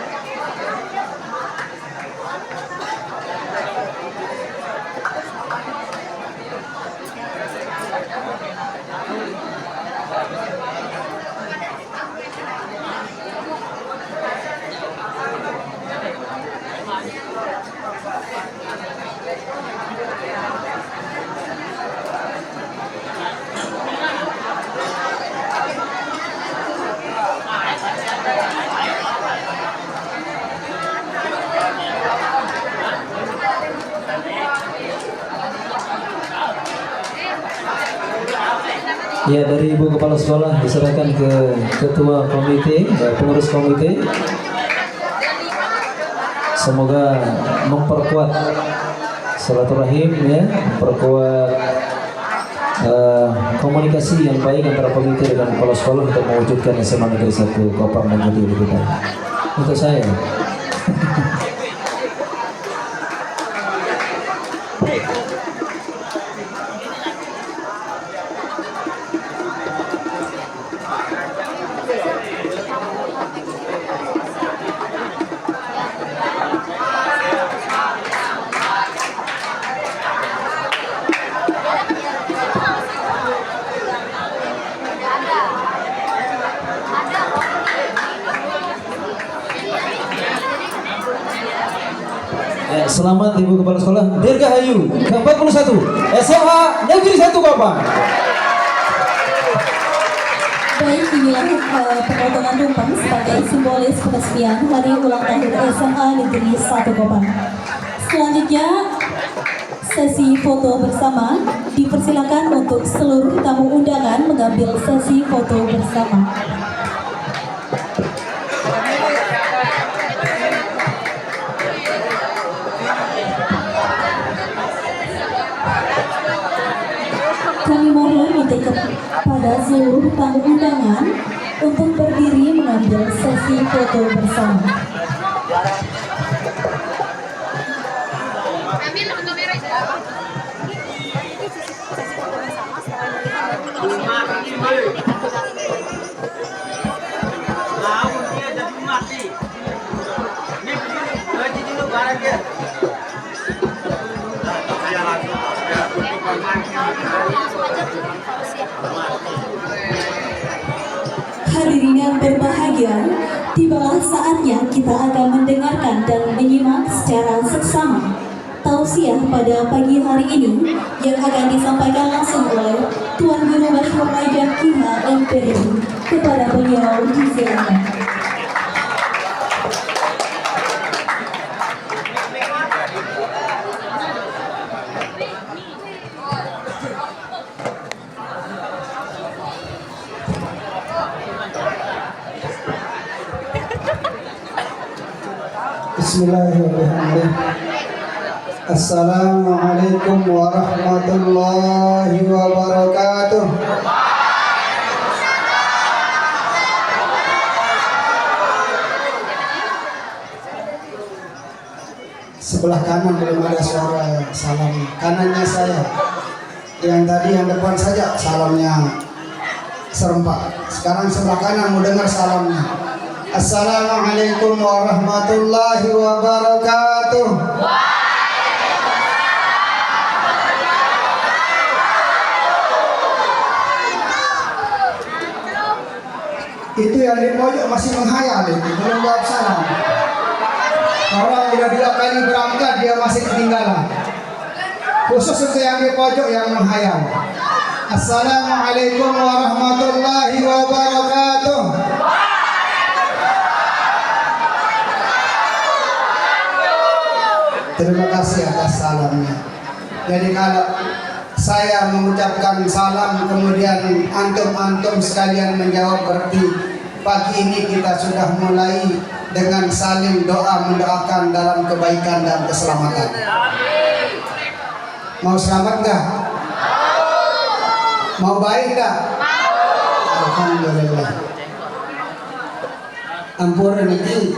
Ya, dari Ibu Kepala Sekolah diserahkan ke Ketua Komite, pengurus komite. Semoga memperkuat silaturahim ya, memperkuat komunikasi yang baik antara komite dengan kepala sekolah untuk mewujudkan SMA Negeri 1 Kopang menjadi lebih baik. Untuk saya. Ya, selamat Ibu Kepala Sekolah Dirgahayu ke-41 SMA Negeri 1 Kopang. Baik, inilah pemotongan tumpang sebagai simbolis peresmian hari ulang tahun SMA Negeri 1 Kopang. Selanjutnya, sesi foto bersama. Dipersilakan untuk seluruh tamu undangan mengambil sesi foto bersama. Kami mohon minta kepada seluruh tamu undangan untuk berdiri mengambil sesi foto bersama. Hadirin yang berbahagia, tibalah saatnya kita akan mendengarkan dan menyimak secara seksama tausiah pada pagi hari ini yang akan disampaikan langsung oleh Tuan Guru Masyhur Rajab Kiha MPD. Kepada beliau disilakan. Bismillahirrahmanirrahim. Assalamualaikum warahmatullahi wabarakatuh. Sebelah kanan belum ada suara salam. Kanannya saya. Yang tadi yang depan saja salamnya serempak. Sekarang sebelah kanan mau dengar salamnya. Assalamualaikum warahmatullahi wabarakatuh. Itu yang di pojok masih menghayal itu, belum jawab salam. Orang udah 2 kali berangkat dia masih ketinggalan. Khusus untuk yang di pojok yang menghayal. Assalamualaikum warahmatullahi wabarakatuh. Terima kasih atas salamnya. Jadi kalau saya mengucapkan salam kemudian antum-antum sekalian menjawab, berarti pagi ini kita sudah mulai dengan saling doa mendoakan dalam kebaikan dan keselamatan. Mau selamat enggak? Mau baik enggak? Alhamdulillah. Ampun ini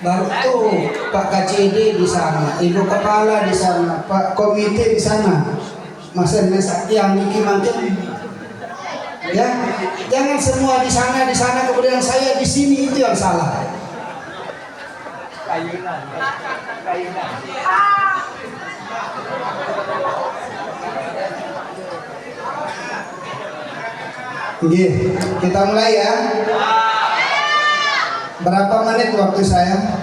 baru tuh Pak KCD di sana, Ibu Kepala di sana, Pak Komite di sana, Mas yang Niki Mantin. Ya, jangan semua di sana kemudian saya di sini, itu yang salah. Kayunan. Oke, kita mulai ya. Berapa menit waktu saya?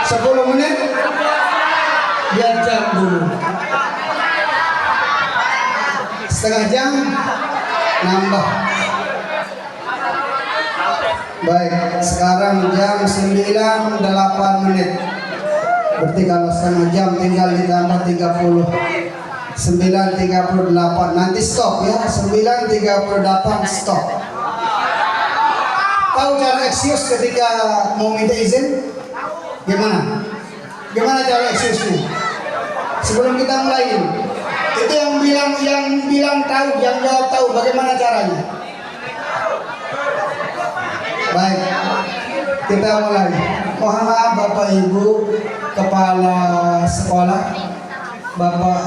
10 menit? Biar jam dulu. Setengah jam? Nambah. Baik, sekarang jam 9:08. Berarti kalau setengah jam tinggal ditambah 30 9.38 nanti stop ya. 9.38 stop. Tahu cara excuse ketika mau minta izin? Gimana? Gimana cara excuse-nya? Sebelum kita mulai, itu yang bilang tahu, yang jawab tahu, bagaimana caranya? Baik, kita mulai. Mohon maaf Bapak Ibu Kepala Sekolah, Bapak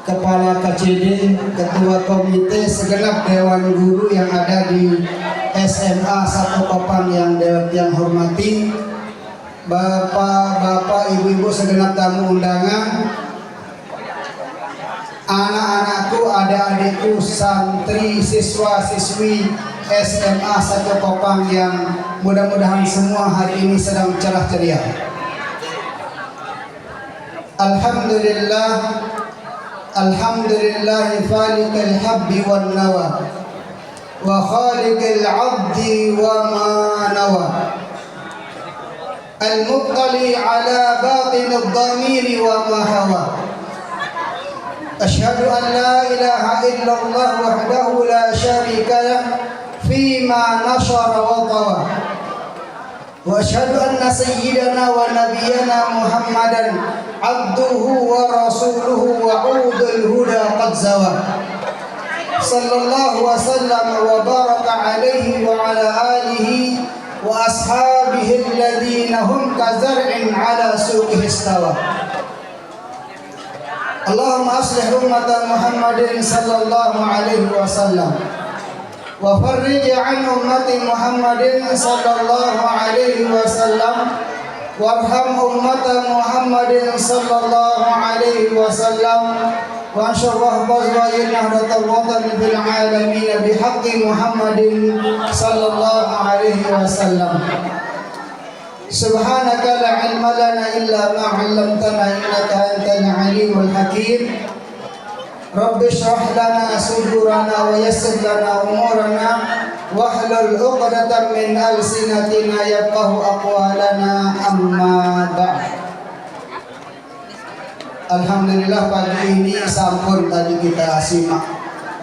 Kepala KCD, Ketua Komite, segenap Dewan Guru yang ada di SMA 1 Kopang yang hormati, Bapak, Ibu-ibu segenap tamu undangan, anak-anakku, adik-adikku, santri, siswa-siswi SMA 1 Kopang yang mudah-mudahan semua hari ini sedang cerah ceria. Alhamdulillah faliqil habbi wan nawa wa khaliqil abdi wa ma nawa al-muttali ala batin ad-dhamiri wa ma hawa. Asyhadu an la ilaha illallah wahdahu la syarika lah fima nashara wa tawa. Wa asyhadu anna sayyidana wa nabiyyana Muhammadan abduhu wa rasuluhu wa udul huda qad zawa. Sallallahu wa sallam wa baraka alaihi wa ala alihi wa ashabihi alladhina hum kazar'in ala suqihi istawa. Allahumma aslih ummata Muhammadin sallallahu alaihi wasallam wa farrij an ummati Muhammadin sallallahu alaihi wasallam warham ummata Muhammadin sallallahu alaihi wasallam wa ansyurrah bazwayin nahdatul watan fil alamin bihaqqi Muhammadin sallallahu alaihi wasallam. Subhanaka la ilma lana illa ma 'allamtana innaka antal alimul hakim. Rabbi shrah lana sudurana wa yassir lana umurana wahlul 'uqdatam min alsinatina yafqahu aqwalana amma ba'd. Alhamdulillah pagi ini sampun tadi kita simak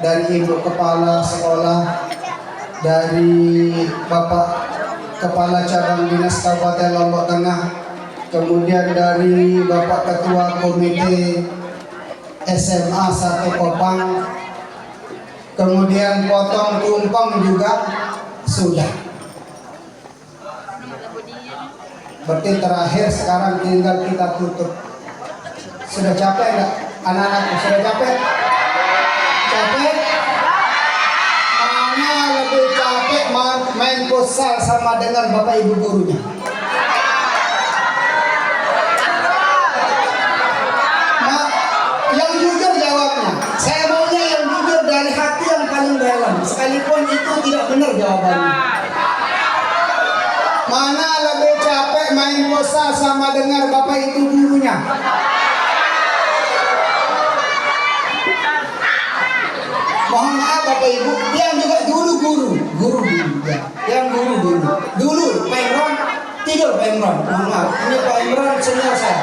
dari Ibu Kepala Sekolah, dari Bapak Kepala Cabang Dinas Kabupaten Lombok Tengah, kemudian dari Bapak Ketua Komite SMA 1 Kopang, kemudian potong tumpeng juga sudah. Berarti terakhir sekarang tinggal kita tutup. Sudah capek enggak anak-anakku? Sudah capek? Capek? Mana lebih capek main futsal sama dengan Bapak Ibu gurunya? Nah, yang jujur jawabnya. Saya maunya yang jujur dari hati yang paling dalam, sekalipun itu tidak benar jawabannya. Mana lebih capek main futsal sama dengan Bapak Ibu gurunya? Mohon maaf Bapak Ibu, yang juga guru ya. Yang dulu Pak Imran tidur Pak Imran. Mohon maaf, ini Pak Imran senior saya.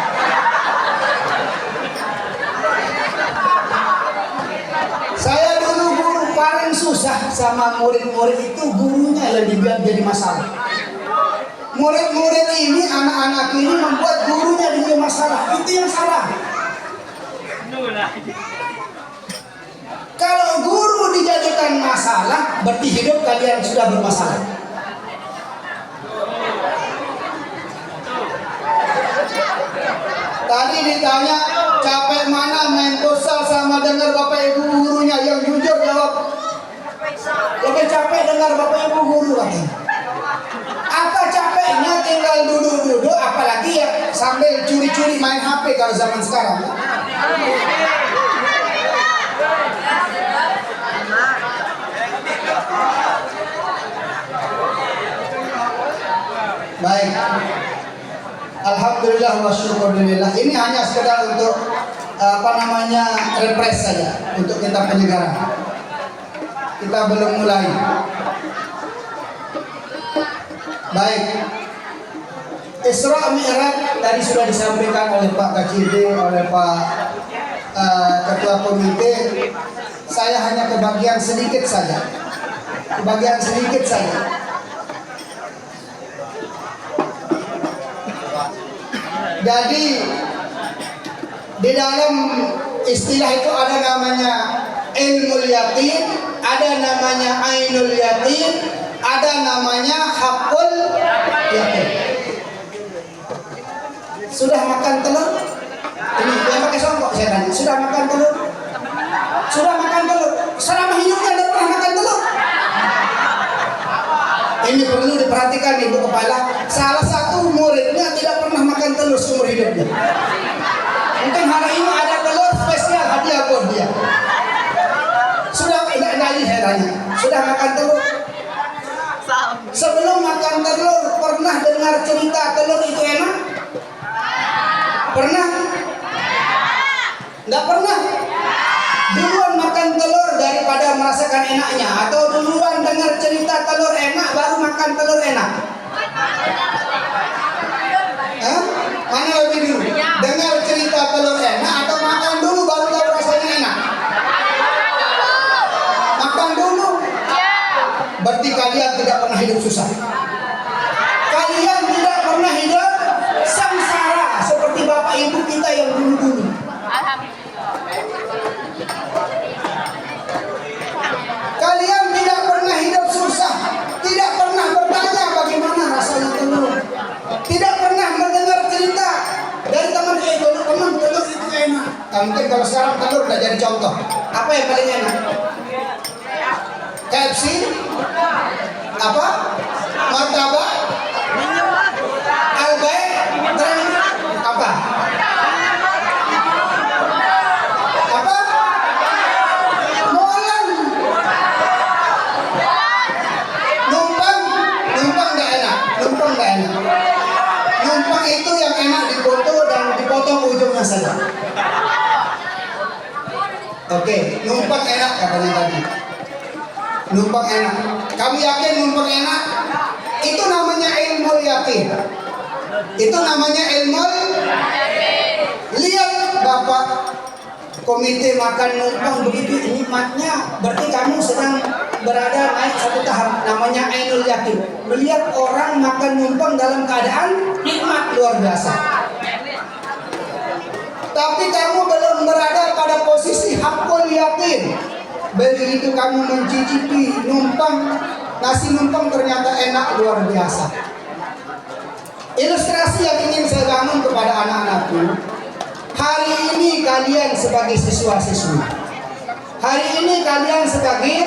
Saya dulu guru paling susah sama murid-murid itu, gurunya yang dibilang jadi masalah. Murid-murid ini, anak-anak ini membuat gurunya jadi masalah. Itu yang salah. Kalau guru dijadikan masalah, berarti hidup kalian sudah bermasalah. Tadi ditanya capek mana main futsal sama dengar Bapak Ibu gurunya, yang jujur jawab lebih capek dengar Bapak Ibu guru lagi. Apa capeknya tinggal duduk-duduk, apalagi ya sambil curi-curi main HP kalau zaman sekarang. Baik, alhamdulillah wa syukurillah. Ini hanya sekedar untuk refresh saja untuk kita penyegaran. Kita belum mulai. Baik, Isra Mi'raj tadi sudah disampaikan oleh Pak KCD, oleh Pak ketua komite, saya hanya kebagian sedikit saja. Jadi di dalam istilah itu ada namanya ilmul yatin, ada namanya ainul yatin, ada namanya hakul yatin. Sudah makan telur? Ini yang pakai songkok saya tanya. Sudah makan telur? Sudah makan telur? Selama hidupnya tidak pernah makan telur. Ini perlu diperhatikan ibu kepala. Salah satu muridnya tidak pernah makan telur seumur hidupnya. Mungkin hari ini ada telur spesial hadiah buat dia. Sudah tidak nanya saya tanya. Sudah makan telur? Sebelum makan telur pernah dengar cerita telur itu enak? Pernah? Enggak pernah? Duluan makan telur daripada merasakan enaknya, atau duluan dengar cerita telur enak baru makan telur enak? Mana lebih dulu? Dengar cerita telur enak atau makan dulu baru tahu rasanya enak? Makan dulu. Berarti kalian tidak pernah hidup susah. Kalian tidak pernah hidup sengsara seperti bapak ibu kita yang dulu-dulu. Kalian tidak pernah hidup susah, tidak pernah bertanya bagaimana rasanya telur, tidak pernah mendengar cerita dari teman telur itu enak. Mungkin kalau sekarang telur udah jadi contoh. Apa yang paling enak? KFC? Apa? Martabak? Albaik? Apa? Apa? Molen. Numpang nggak enak. Numpang itu yang enak dipoto dan dipotong ujungnya saja. Oke, numpang enak katanya tadi. Numpang enak. Kamu yakin numpang enak? Itu namanya ilmu yakin. Itu namanya ilmu. Lihat bapak komite makan numpang begitu nikmatnya, berarti kamu sedang berada naik satu tahap, namanya ainul yakin. Melihat orang makan numpang dalam keadaan nikmat luar biasa. Tapi kamu belum berada pada posisi hakul yakin. Begitu kamu mencicipi numpang, nasi numpang ternyata enak luar biasa. Ilustrasi yang ingin saya bangun kepada anak-anakku, hari ini kalian sebagai siswa-siswi, hari ini kalian sebagai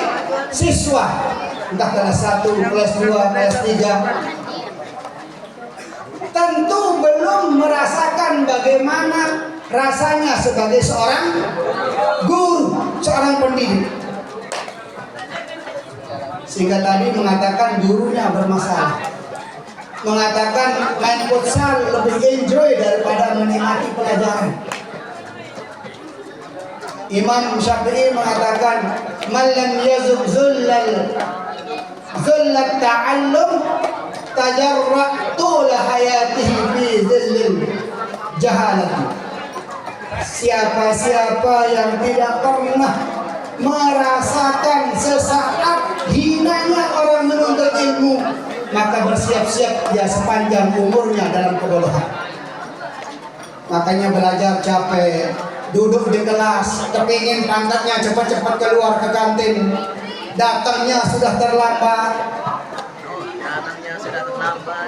siswa, entah kelas 1, kelas 2, kelas 3, tentu belum merasakan bagaimana rasanya sebagai seorang guru, seorang pendidik. Sehingga tadi mengatakan gurunya bermasalah, mengatakan main futsal lebih enjoy daripada menikmati pelajaran. Imam Syafi'i mengatakan man lam yazuk zullat ta'allum tajarra tul hayatihi fi dhillil jahalati. Siapa-siapa yang tidak pernah merasakan sesaat hinanya orang menuntut ilmu, maka bersiap-siap dia sepanjang umurnya dalam kebodohan. Makanya belajar capek, duduk di kelas, kepingin pantatnya cepat-cepat keluar ke kantin, datangnya sudah terlambat.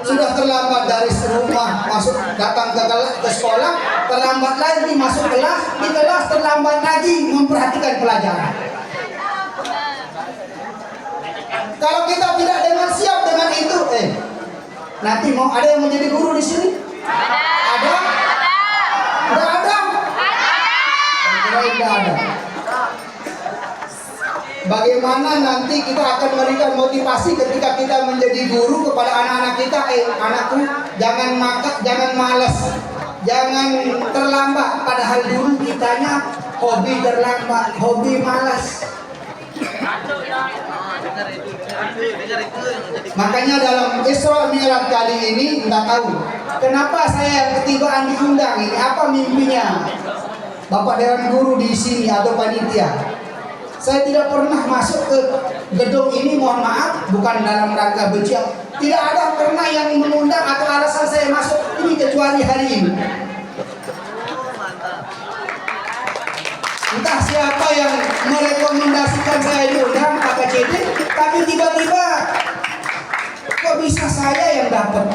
Sudah terlambat dari rumah masuk datang ke sekolah, terlambat lagi masuk kelas, di kelas terlambat lagi memperhatikan pelajaran. Kalau kita tidak dengan siap dengan itu, nanti mau ada yang menjadi guru di sini? Ada? Tidak ada? Tidak ada. Bagaimana nanti kita akan memberikan motivasi ketika kita menjadi guru kepada anak-anak kita? Anakku, jangan malas, jangan terlambat. Padahal dulu kitanya hobi terlambat, hobi malas. Makanya dalam Isra Mi'raj kali ini, nggak tahu kenapa saya ketibaan diundang ini, apa mimpinya? Bapak Dewan Guru di sini atau panitia, saya tidak pernah masuk ke gedung ini, mohon maaf, bukan dalam rangka benci. Tidak ada pernah yang mengundang atau alasan saya masuk ini kecuali hari ini. Entah siapa yang merekomendasikan saya diundang Pak KCD, tapi tiba-tiba kok bisa saya yang dapat?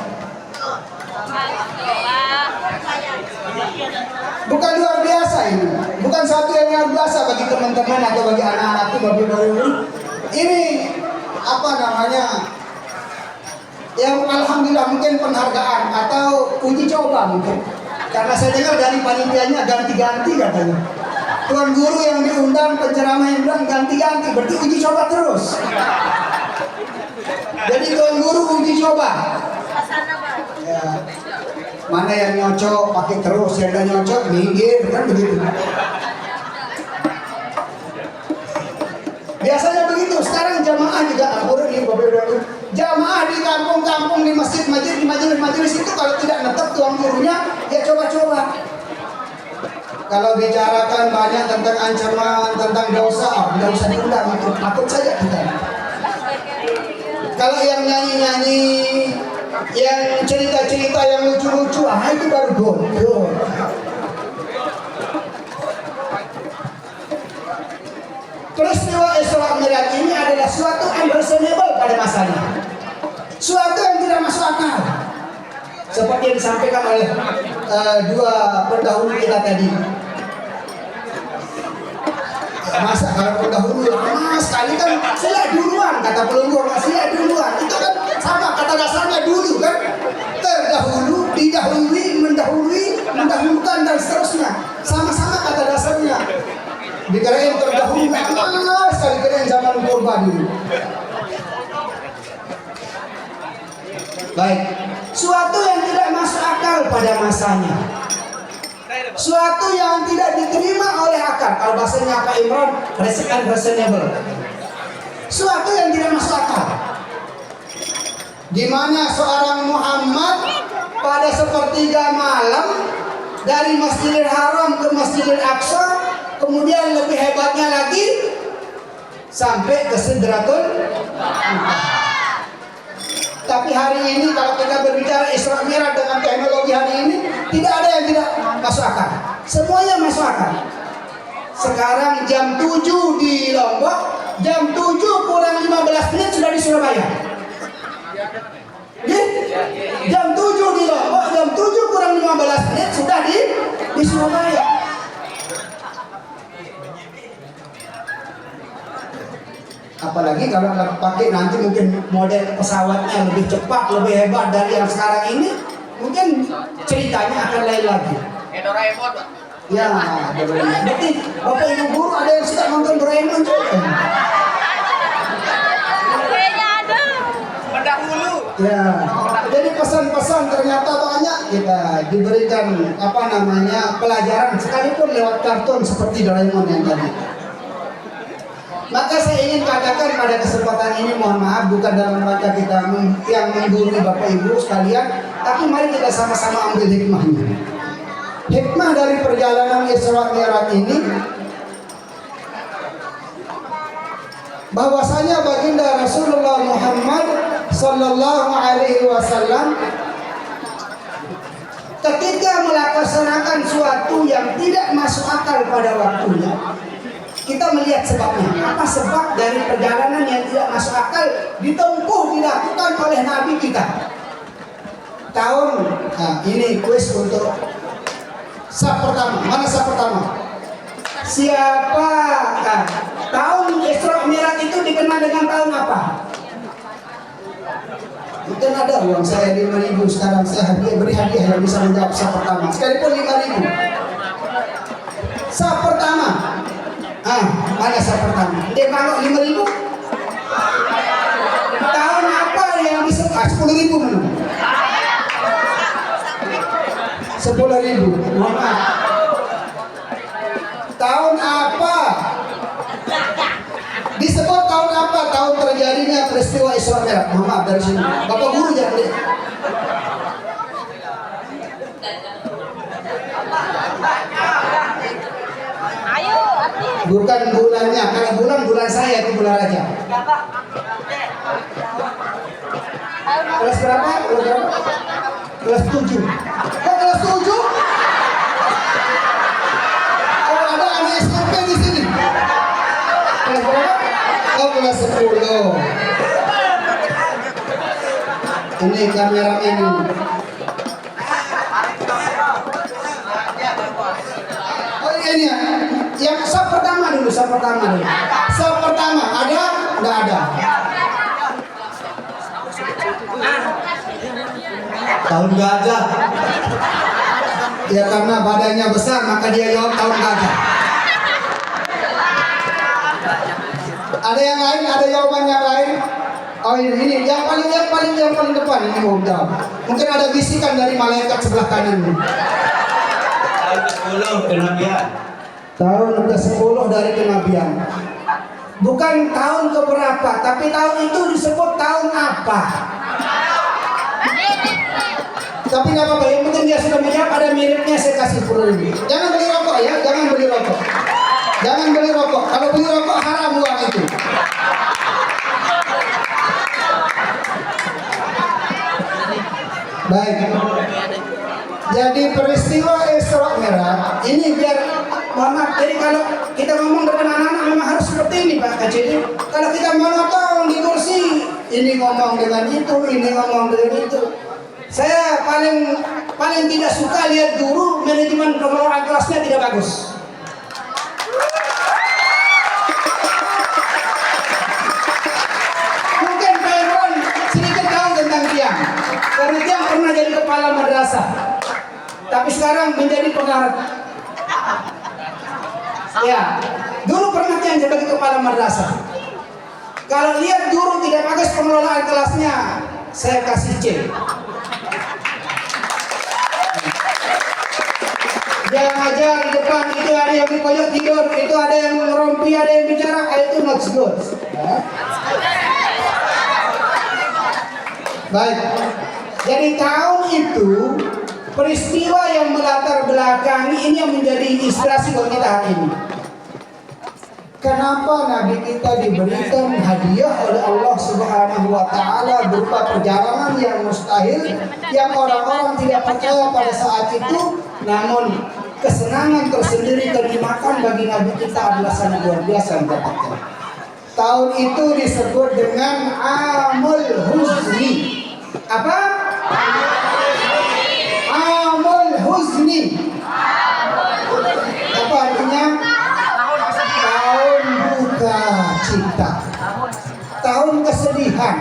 Bukan luar biasa ini, bukan satu yang luar biasa bagi teman-teman atau bagi anak-anakku, bapak-bapak ini. Ini apa namanya? Yang alhamdulillah mungkin penghargaan atau uji coba mungkin. Karena saya dengar dari panitianya ganti-ganti katanya. Tuan guru yang diundang, penceramah yang bilang ganti-ganti, berarti uji coba terus. Jadi tuan guru uji coba. Ya. Mana yang nyocok pakai terus, yang gak nyocok minggir, kan begitu. Biasanya begitu. Sekarang jamaah juga akur di Bapak-Bapak. Jamaah di kampung-kampung, di masjid-masjid, di majelis-majelis itu kalau tidak netap tuan gurunya, ya coba-coba. Kalau bicarakan banyak tentang ancaman, tentang dosa, tidak usah diundang, itu takut saja kita. Kalau yang nyanyi-nyanyi, yang cerita-cerita yang lucu-lucu, itu baru gold. Peristiwa Isra Mi'raj ini adalah suatu unreasonable pada masanya, suatu yang tidak masuk akal. Seperti yang disampaikan oleh dua pendahulu kita tadi. Masa kalau pendahulu lama sekali kan, sila duluan, kata pelunggur, sila duluan. Itu kan sama kata dasarnya dulu kan. Terdahulu, didahului, mendahului, mendahulukan dan seterusnya. Sama-sama kata dasarnya. Dikirain terdahulu lama sekali, kirain zaman purba dulu. Baik, suatu yang tidak masuk akal pada masanya, suatu yang tidak diterima oleh akal. Kalau bahasanya Pak Imran, unreasonable. Suatu yang tidak masuk akal. Di mana seorang Muhammad pada sepertiga malam dari Masjidil Haram ke Masjidil Aqsa, kemudian lebih hebatnya lagi sampai ke Sidratul Muntaha. Tapi hari ini kalau kita berbicara Isra Mi'raj dengan teknologi hari ini, tidak ada yang tidak masuk akal. Semuanya masuk akal. Sekarang jam 7 di Lombok, jam 7 kurang 15 menit sudah di Surabaya. Jam 7 di Lombok, jam 7 kurang 15 menit sudah di Surabaya. Apalagi kalau pakai nanti mungkin model pesawatnya lebih cepat, lebih hebat dari yang sekarang ini, mungkin ceritanya akan lain lagi. Doraemon, Pak. Ya, Doraemon. Berarti Bapak Ibu guru ada yang suka nonton Doraemon juga. Pendahulu. Ya, jadi pesan-pesan ternyata banyak kita diberikan pelajaran sekalipun lewat kartun seperti Doraemon yang tadi. Maka saya ingin katakan pada kesempatan ini, mohon maaf bukan dalam rangka kita yang menggurui Bapak Ibu sekalian, tapi mari kita sama-sama ambil hikmahnya. Hikmah dari perjalanan Isra Mi'raj ini, bahwasanya baginda Rasulullah Muhammad sallallahu alaihi wasallam ketika melaksanakan suatu yang tidak masuk akal pada waktunya, kita melihat sebabnya. Apa sebab dari perjalanan yang tidak masuk akal ditempuh, dilakukan oleh Nabi kita? Ini kuis untuk sab pertama. Mana sab pertama? Siapa? Tahun Isra Mi'raj itu dikenal dengan tahun apa? Mungkin ada uang saya 5.000 sekarang, saya beri hadiah yang bisa menjawab sab pertama. Sekalipun 5.000. Sab pertama. Mana sab pertama? Dia kalau 5.000. Tahun apa yang bisa? 10.000 mana? 10.000. Mohon maaf. Tahun apa? Disebut tahun apa? Tahun terjadinya peristiwa Isra Mi'raj. Mohon maaf dari sini. Bapak guru jangan lihat. Bukan bulannya. Kalau bulan saya itu bulan Rajab. Kelas berapa? Kelas 7. Kok kelas 7? Oh, ada anak SMP di sini. Kelas berapa? Oh, kelas 10. Ini kamera ini. Oh, ini ya. Yang sub pertama dulu. Sub pertama, ada? Nggak ada. Tahun gajah. Ya karena badannya besar maka dia jawab tahun gajah. Ada yang lain? Ada jawaban yang lain? Oh ini yang paling depan ini mau jawab. Mungkin ada bisikan dari malaikat sebelah kanan. Tahun ke-10 kenabian. Tahun ke-10 dari kenabian. Bukan tahun keberapa, tapi tahun itu disebut tahun apa? Tapi nggak apa-apa, yang penting dia sudah menjawab. Ada miripnya, saya kasih 10.000. Jangan beli rokok ya, jangan beli rokok. Jangan beli rokok. Kalau beli rokok haram uang itu. Baik. Jadi peristiwa Isra Mi'raj ini biar maaf. Jadi kalau kita ngomong depan anak-anak memang harus seperti ini Pak Kacili. Kalau kita monoton di kursi, ini ngomong dengan itu, ini ngomong dengan itu. Saya paling tidak suka lihat guru manajemen pengelolaan kelasnya tidak bagus. Mungkin Pak Irwan sedikit tahu tentang Tiang, karena Tiang pernah jadi kepala madrasah, tapi sekarang menjadi pengarang. Ya, dulu pernah Tiang jadi kepala madrasah. Kalau lihat guru tidak bagus pengelolaan kelasnya, saya kasih C. Dia ngajar di depan, itu ada yang di pojok tidur, itu ada yang ngerompi, ada yang bicara, itu not good. Ya. Baik, jadi tahun itu peristiwa yang melatar belakangi ini yang menjadi inspirasi buat kita hari ini. Kenapa Nabi kita diberikan hadiah oleh Allah Subhanahu wa Ta'ala berupa perjalanan yang mustahil, yang orang-orang tidak percaya pada saat itu, namun kesenangan tersendiri kenikmatan bagi Nabi kita adalah sangat luar biasa mendapatkan. Tahun itu disebut dengan Amul Huzni. Apa? Amul Huzni. Apa artinya? Tahun duka cita, tahun kesedihan.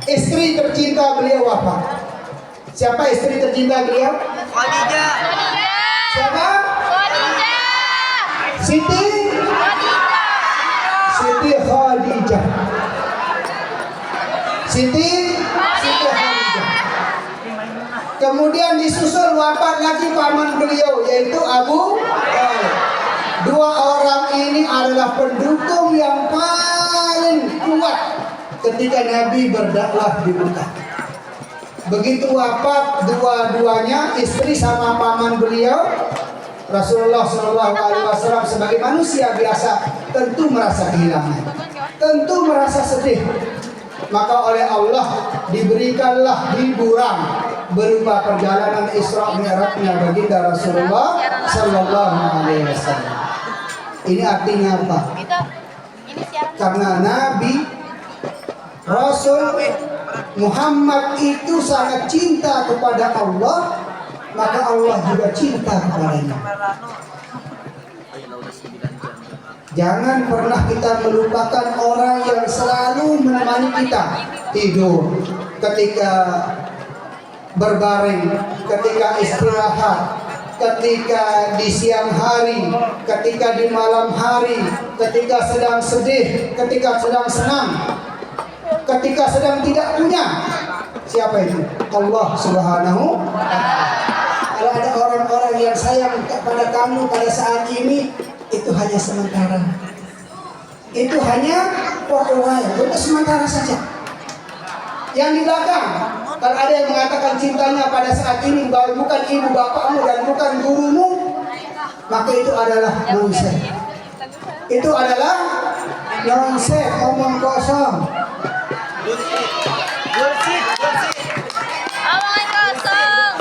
Istri tercinta beliau apa? Siapa istri tercinta beliau? Khadijah. Siapa? Siti? Siti Khadijah. Siti Khadijah. Kemudian disusul wafat lagi paman beliau yaitu Abu Thalib. Dua orang ini adalah pendukung yang paling kuat ketika Nabi berdakwah di Mekah. Begitu wafat dua-duanya, istri sama paman beliau, Rasulullah SAW sebagai manusia biasa tentu merasa kehilangan, tentu merasa sedih. Maka oleh Allah diberikanlah hiburan berupa perjalanan Isra Mi'rajnya baginda Rasulullah SAW. Ini artinya apa? Karena Nabi Rasul Muhammad itu sangat cinta kepada Allah, maka Allah juga cinta kepadanya. Jangan pernah kita melupakan orang yang selalu menemani kita tidur, ketika berbaring, ketika istirahat, ketika di siang hari, ketika di malam hari, ketika sedang sedih, ketika sedang senang, ketika sedang tidak punya. Siapa itu? Allah Subhanahu wa Ta'ala. Kalau ada orang-orang yang sayang kepada kamu pada saat ini, itu hanya sementara. Itu hanya for a while, untuk sementara saja. Yang di belakang, kalau ada yang mengatakan cintanya pada saat ini bukan ibu bapakmu dan bukan gurumu, maka itu adalah manusia. itu adalah nonsens, omong kosong. Omong kosong.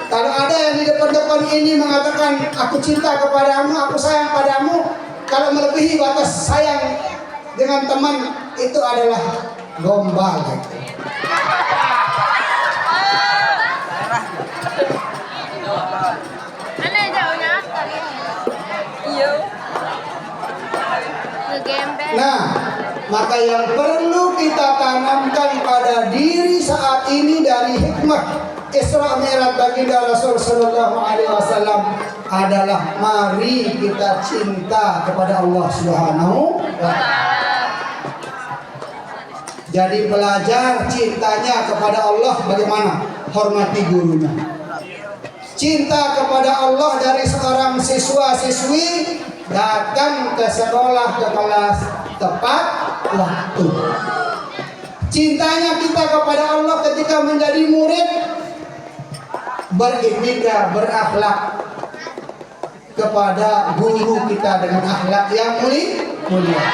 Kalau ada yang di depan-depan ini mengatakan aku cinta kepadamu, aku sayang padamu, kalau melebihi batas sayang dengan teman itu adalah gombal. Mana jauhnya? Iya. Ngegembel. Nah, maka yang perlu kita tanamkan pada diri saat ini dari hikmah Isra Mi'raj baginda Rasul sallallahu alaihi wasallam adalah mari kita cinta kepada Allah Subhanahu wa taala. Jadi belajar cintanya kepada Allah bagaimana? Hormati gurunya. Cinta kepada Allah dari seorang siswa-siswi datang ke sekolah ke kelas tepat waktu. Cintanya kita kepada Allah ketika menjadi murid beretika, berakhlak kepada guru kita dengan akhlak yang mulia.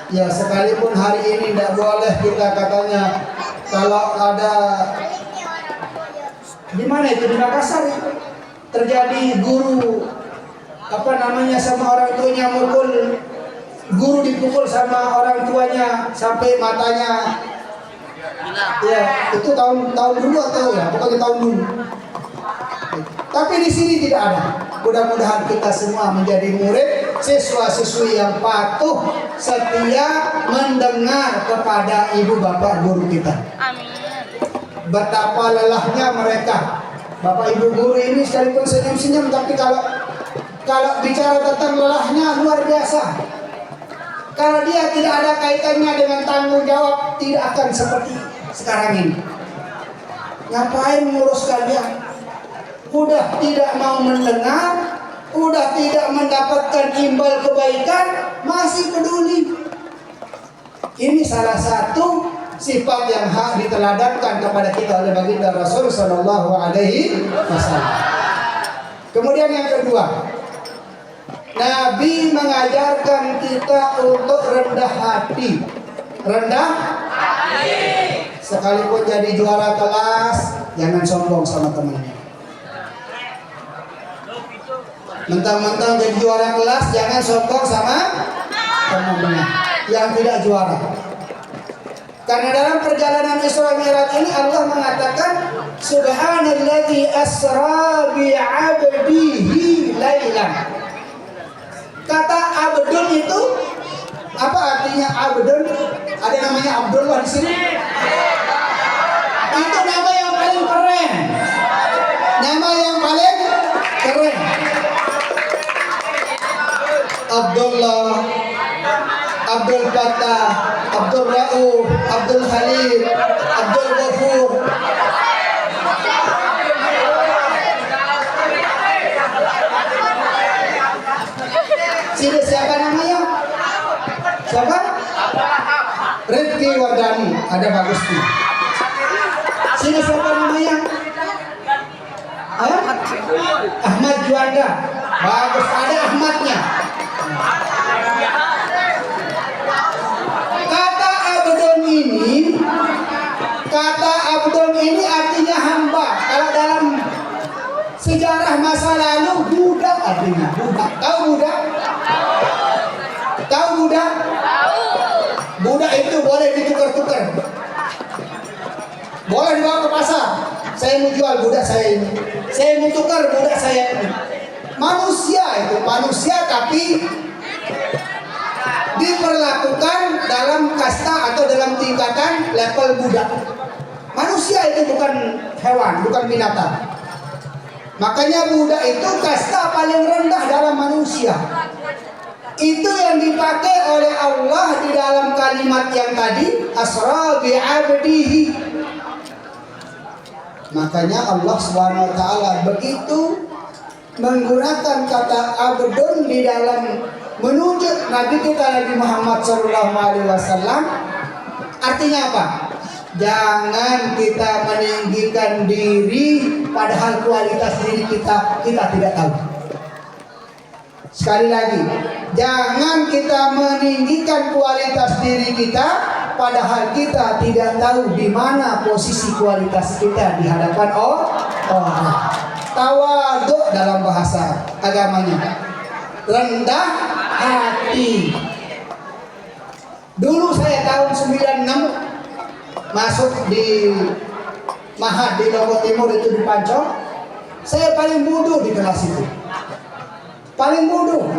Ya, sekalipun hari ini tidak boleh kita katanya kalau ada di mana itu di Makassar terjadi guru sama orang tuanya mukul, guru dipukul sama orang tuanya sampai matanya. Ya, itu tahun dulu atau ya, pokoknya tahun dulu. Tapi di sini tidak ada. Mudah-mudahan kita semua menjadi murid, siswa-siswi yang patuh, setia mendengar kepada ibu bapak guru kita. Amin. Betapa lelahnya mereka. Bapak ibu guru ini sekalipun senyum-senyum, tapi kalau bicara tentang lelahnya luar biasa. Karena dia tidak ada kaitannya dengan tanggung jawab, tidak akan seperti sekarang ini. Ngapain ngurus kalian? Udah tidak mau mendengar, udah tidak mendapatkan imbal kebaikan, masih peduli. Ini salah satu sifat yang hak diteladankan kepada kita oleh baginda Rasul sallallahu alaihi wasallam. Kemudian yang kedua, Nabi mengajarkan kita untuk rendah hati. Rendah hati. Sekalipun jadi juara kelas, jangan sombong sama temannya. Mentang-mentang jadi juara kelas, jangan sombong sama temannya yang tidak juara. Karena dalam perjalanan Isra Mi'raj ini Allah mengatakan Subhanalladzi asra bi'abdihi lailan. Kata abdun itu apa artinya abdun? Ada namanya Abdullah di sini. Itu nama yang paling keren. Nama yang paling keren. Abdullah, Abdul Fattah, Abdul Rauf, Abdul Halim, Abdul Ghafur. Sini siapa namanya? Siapa? Rizky Wardani. Ada bagus nih. Sini siapa namanya? Ahmad Juanda. Bagus, ada Ahmadnya. Kata abdun ini artinya hamba. Kalau dalam sejarah masa lalu budak artinya budak. Tahu budak? Tahu budak? Budak itu boleh ditukar-tukar. Boleh dibawa ke pasar. Saya mau jual budak saya ini. Saya mau tukar budak saya ini. Manusia itu manusia tapi diperlakukan dalam kasta atau dalam tingkatan level budak. Manusia itu bukan hewan, bukan binatang. Makanya budak itu kasta paling rendah dalam manusia. Itu yang dipakai oleh Allah di dalam kalimat yang tadi, asra bi'abdihi. Makanya Allah Subhanahu wa taala begitu menggunakan kata abdun di dalam menunjuk Nabi kita Nabi Muhammad SAW. Artinya apa? Jangan kita meninggikan diri padahal kualitas diri kita tidak tahu. Sekali lagi, jangan kita meninggikan kualitas diri kita, padahal kita tidak tahu di mana posisi kualitas kita di hadapan orang. Tawadhu dalam bahasa agamanya, rendah hati. Dulu saya tahun 96 masuk di Mahat di Lombok Timur itu di Pancong, saya paling bodoh di kelas itu. Paling bodoh.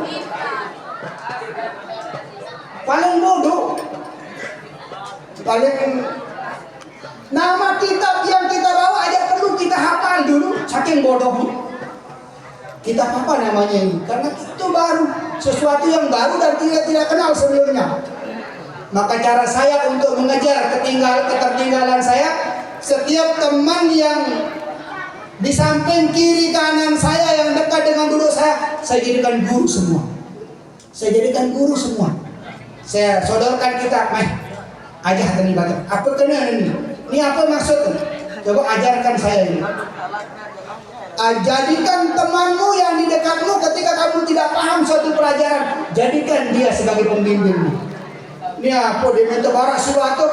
Nama kitab yang kita bawa aja perlu kita hafal dulu, saking bodohnya. Kita apa namanya ini? Karena itu baru, sesuatu yang baru dan tidak kenal sebelumnya. Maka cara saya untuk mengejar ketertinggalan saya, setiap teman yang di samping kiri kanan saya yang dekat dengan duduk saya jadikan guru semua. Saya sodorkan kitab, ajar tadi baca. Apa kena ini? Ini apa maksudnya? Coba ajarkan saya ini. Jadikan temanmu yang di dekatmu ketika kamu tidak paham suatu pelajaran, jadikan dia sebagai pembimbingmu. Ini apa dia minta barak suatu?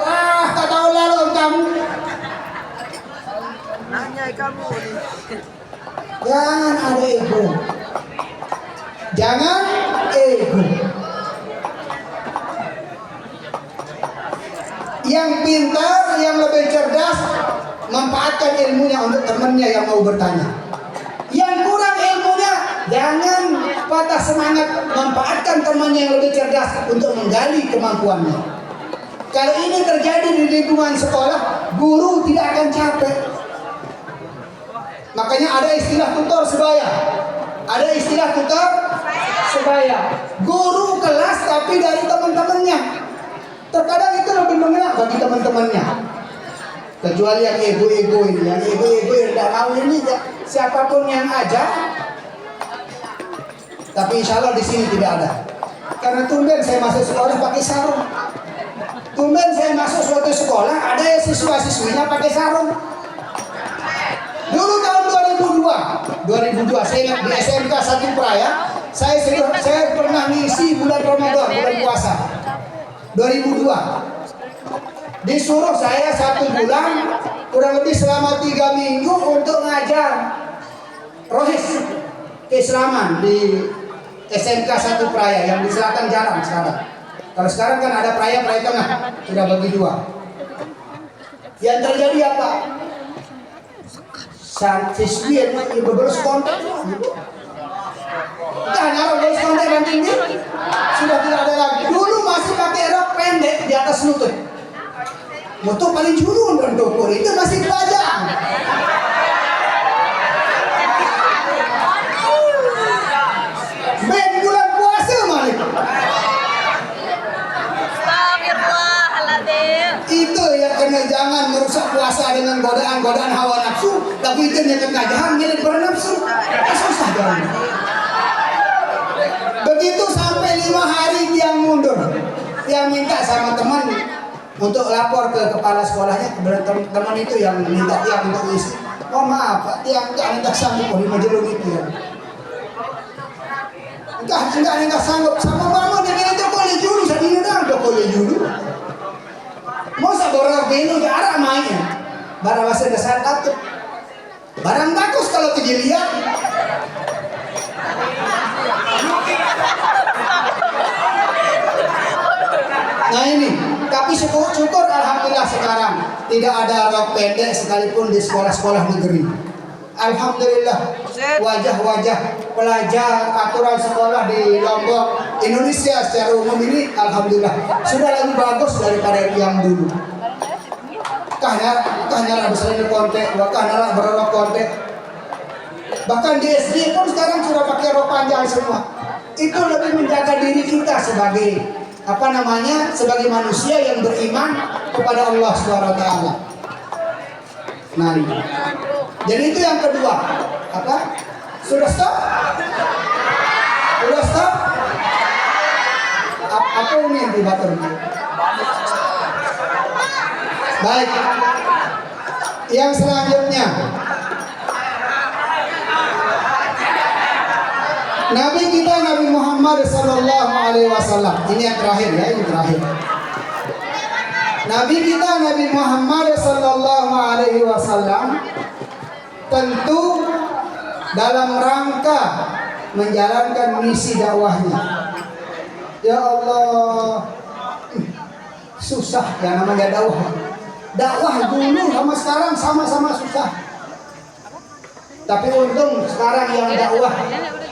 Tak tahu lalu kamu. Nanya kamu nih. Jangan ada ego. Jangan ego. Yang pintar, yang lebih cerdas, manfaatkan ilmunya untuk temannya yang mau bertanya. Yang kurang ilmunya, jangan patah semangat, manfaatkan temannya yang lebih cerdas untuk menggali kemampuannya. Kalau ini terjadi di lingkungan sekolah, guru tidak akan capek. Makanya ada istilah tutor sebaya. Guru kelas tapi dari teman-temannya. Terkadang itu lebih mengena bagi teman-temannya. Kecuali yang ego-ego ini, yang tidak mau ini, siapapun yang ajar. Tapi insya Allah di sini tidak ada. Karena tumben saya masuk sekolah pakai sarung. Tumben saya masuk suatu sekolah ada siswa-siswinya pakai sarung. Dulu tahun 2002 saya ingat di SMK 1 Praya, saya pernah ngisi bulan Ramadan, bulan puasa 2002. Disuruh saya 1 bulan kurang lebih selama 3 minggu untuk ngajar rohis keislaman di SMK 1 Praya yang di selatan jarang sekarang. Kalau sekarang kan ada Praya Tengah, sudah bagi 2. Yang terjadi apa? Siswi yang berbalas kontak naruh balas kontak dan tinggi sudah tidak ada lagi. Dulu masih pakai rok pendek di atas lutut. Motor paling jurun dan dokter itu masih pelajaran. Ben bulan puasa malik. Itu yang kena jangan merusak puasa dengan godaan hawa nafsu, tapi itu yang kena jangan milik bernafsu. Susah dong. Begitu sampai 5 hari dia mundur, dia minta sama teman untuk lapor ke kepala sekolahnya. Teman itu yang minta dia untuk isi. Oh maaf Pak, dia enggak sanggup di majelis itu ya. Enggak sanggup sama mama dia itu boleh juru sedih dah boleh juru. Mau sabar beno jarak mainnya. Barang bahasa dasar atau barang bagus kalau kejelian. Nah ini, tapi syukur alhamdulillah sekarang tidak ada rok pendek sekalipun di sekolah-sekolah negeri. Alhamdulillah wajah-wajah pelajar aturan sekolah di Lombok Indonesia secara umum ini alhamdulillah sudah lebih bagus daripada yang dulu. Kahnya besarnya kontek, kahnya berrok kontek. Bahkan di SD pun sekarang sudah pakai rok panjang semua. Itu lebih menjaga diri kita sebagai sebagai manusia yang beriman kepada Allah SWT. Nah, jadi itu yang kedua. Sudah stop? Apa ini yang dibatur? Baik. Yang selanjutnya, Nabi kita Nabi Muhammad sallallahu alaihi wasallam. Ini yang terakhir ya, ini terakhir. Nabi kita Nabi Muhammad sallallahu alaihi wasallam tentu dalam rangka menjalankan misi dakwahnya. Ya Allah, susah ya namanya dakwah. Dakwah dulu sama sekarang sama-sama susah. Tapi untung sekarang yang dakwah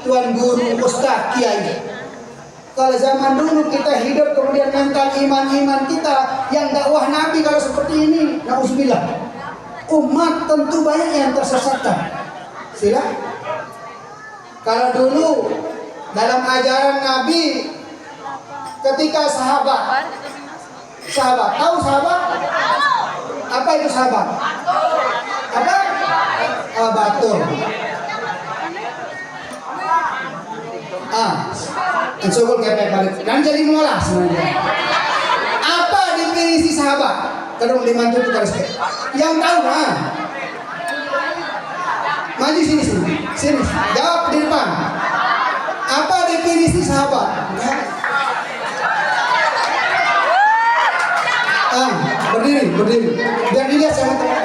tuan guru, ustaz, kiai. Kalau zaman dulu kita hidup kemudian mental iman kita yang dakwah Nabi kalau seperti ini, nauzubillah. Umat tentu banyak yang tersesatkan. Sila. Kalau dulu dalam ajaran Nabi ketika sahabat tahu sahabat? Apa itu sahabat? Apa? Batul. Syukur kepek balik. Dan jadi mola sebenarnya. Apa definisi sahabat? Kadang dimantu kita respect. Yang tahu maju sini. Jawab di depan. Apa definisi sahabat? Berdiri. Biar dilihat sama teman.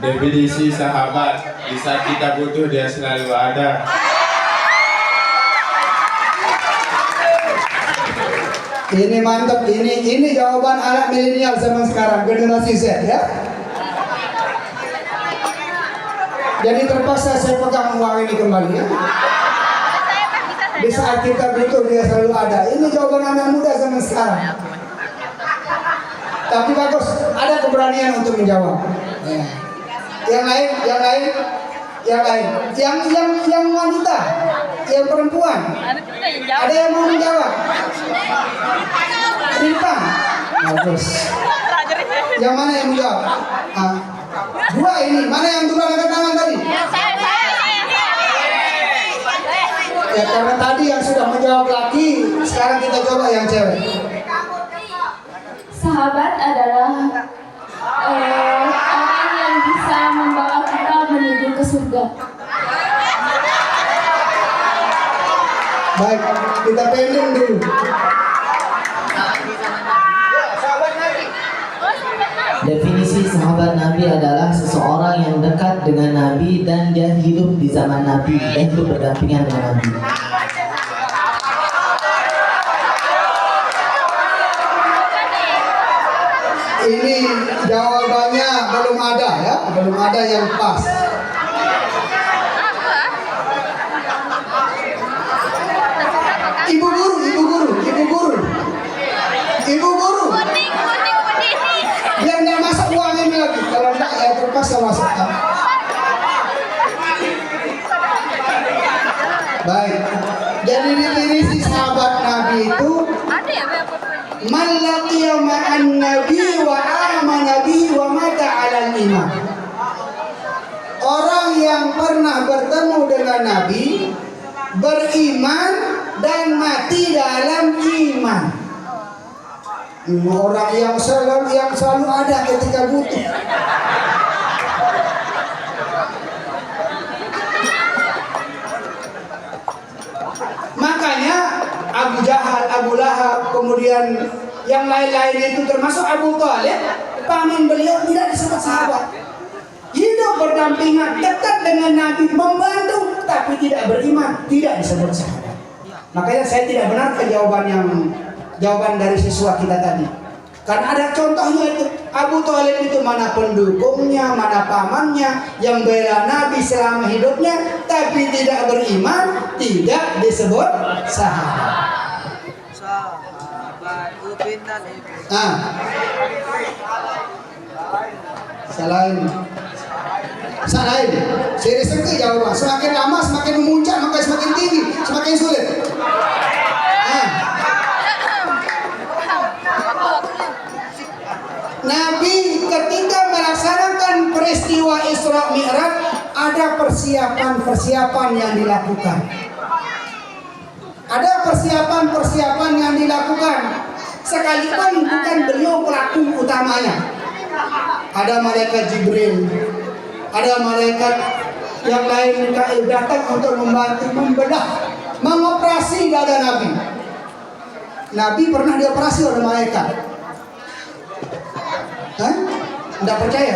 Definisi sahabat, di saat kita butuh dia selalu ada. Ini mantap, ini jawaban anak milenial zaman sekarang, generasi Z ya. Jadi terpaksa saya pegang uang ini kembali ya. Di saat kita butuh dia selalu ada. Ini jawaban anak muda zaman sekarang. Tapi bagus, ada keberanian untuk menjawab. Ya. Yang lain, yang wanita, yang perempuan. Ada yang mau menjawab? Di depan. Bagus. Yang mana yang menjawab? Dua ini, mana yang dulu angkat tangan tadi? Ya karena tadi yang sudah menjawab laki, sekarang kita coba yang cewek. Sahabat adalah orang yang bisa membawa kita menuju ke surga. Baik, kita pending dulu. Definisi sahabat Nabi adalah seseorang yang dekat dengan Nabi dan dia hidup di zaman Nabi dan hidup berdampingan dengan Nabi. Ini jawabannya belum ada ya, belum ada yang pas. Ibu guru. Biar nggak masak uang ini lagi. Kalau enggak ya terpaksa masak. Baik. Jadi definisi sahabat Nabi itu man laqiya ma'an nabi wa amana bihi wa mata 'alal iman. Orang yang pernah bertemu dengan Nabi, beriman dan mati dalam iman. Orang yang selalu ada ketika butuh. Makanya Abu Jahal, Abu Lahab, kemudian yang lain-lain itu termasuk Abu Thalib, paman beliau tidak disebut sahabat. Hidup berdampingan dekat dengan Nabi, membantu tapi tidak beriman, tidak disebut sahabat. Makanya saya tidak benarkan jawaban dari siswa kita tadi. Karena ada contohnya itu. Abu Thalib itu mana pendukungnya, mana pamannya yang bela Nabi selama hidupnya, tapi tidak beriman, tidak disebut sahabat. Salahin. Serius itu jawaban. Semakin lama semakin memuncak, maka semakin tinggi, semakin sulit. Nabi ketika melaksanakan peristiwa Isra Mi'raj ada persiapan-persiapan yang dilakukan. Ada persiapan-persiapan yang dilakukan. Sekalipun bukan beliau pelaku utamanya. ada malaikat Jibril, ada malaikat yang lain Mikail datang untuk membantu membedah, mengoperasi dada Nabi. Nabi pernah dioperasi oleh malaikat. Tidak percaya?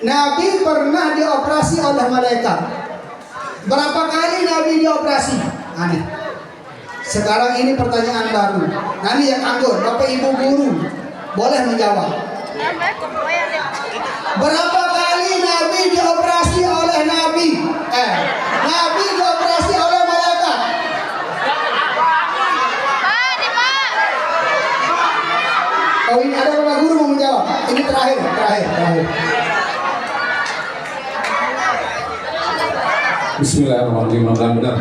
Nabi pernah dioperasi oleh malaikat. Berapa kali Nabi dioperasi? Aneh. Sekarang ini pertanyaan baru. Nanti yang anggur, Bapak Ibu guru boleh menjawab. Berapa kali Nabi dioperasi oleh Nabi? Nabi dioperasi oleh malaikat. Oh, ini ada Bapak guru mau menjawab. Ini terakhir. Bismillahirrahmanirrahim. Benar-benar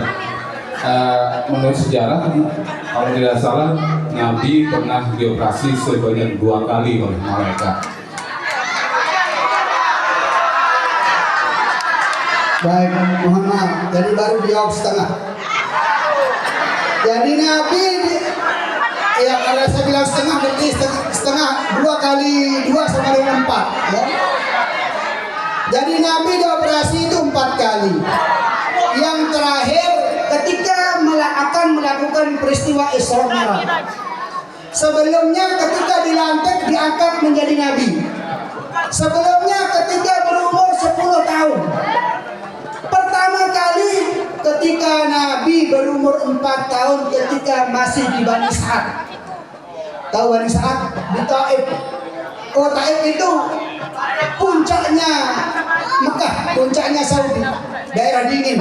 menurut sejarah, kalau tidak salah, Nabi pernah dioperasi sebanyak 2 kali oleh malaikat. Baik, mohon maaf. Jadi baru dijawab setengah. Jadi Nabi ya kalau saya bilang setengah berarti setengah 2 kali 2 sama dengan 4 ya. Jadi Nabi dioperasi itu 4 kali. Yang terakhir ketika akan melakukan peristiwa Isra Mi'raj. Sebelumnya ketika dilantik diangkat menjadi Nabi. Sebelumnya ketika berumur 10 tahun. Pertama kali ketika Nabi berumur 4 tahun ketika masih di Bani Sa'ad. Tahu Bani Sa'ad? Di Taif. Oh, Taif itu puncaknya Mekah, puncaknya Saudi, daerah dingin.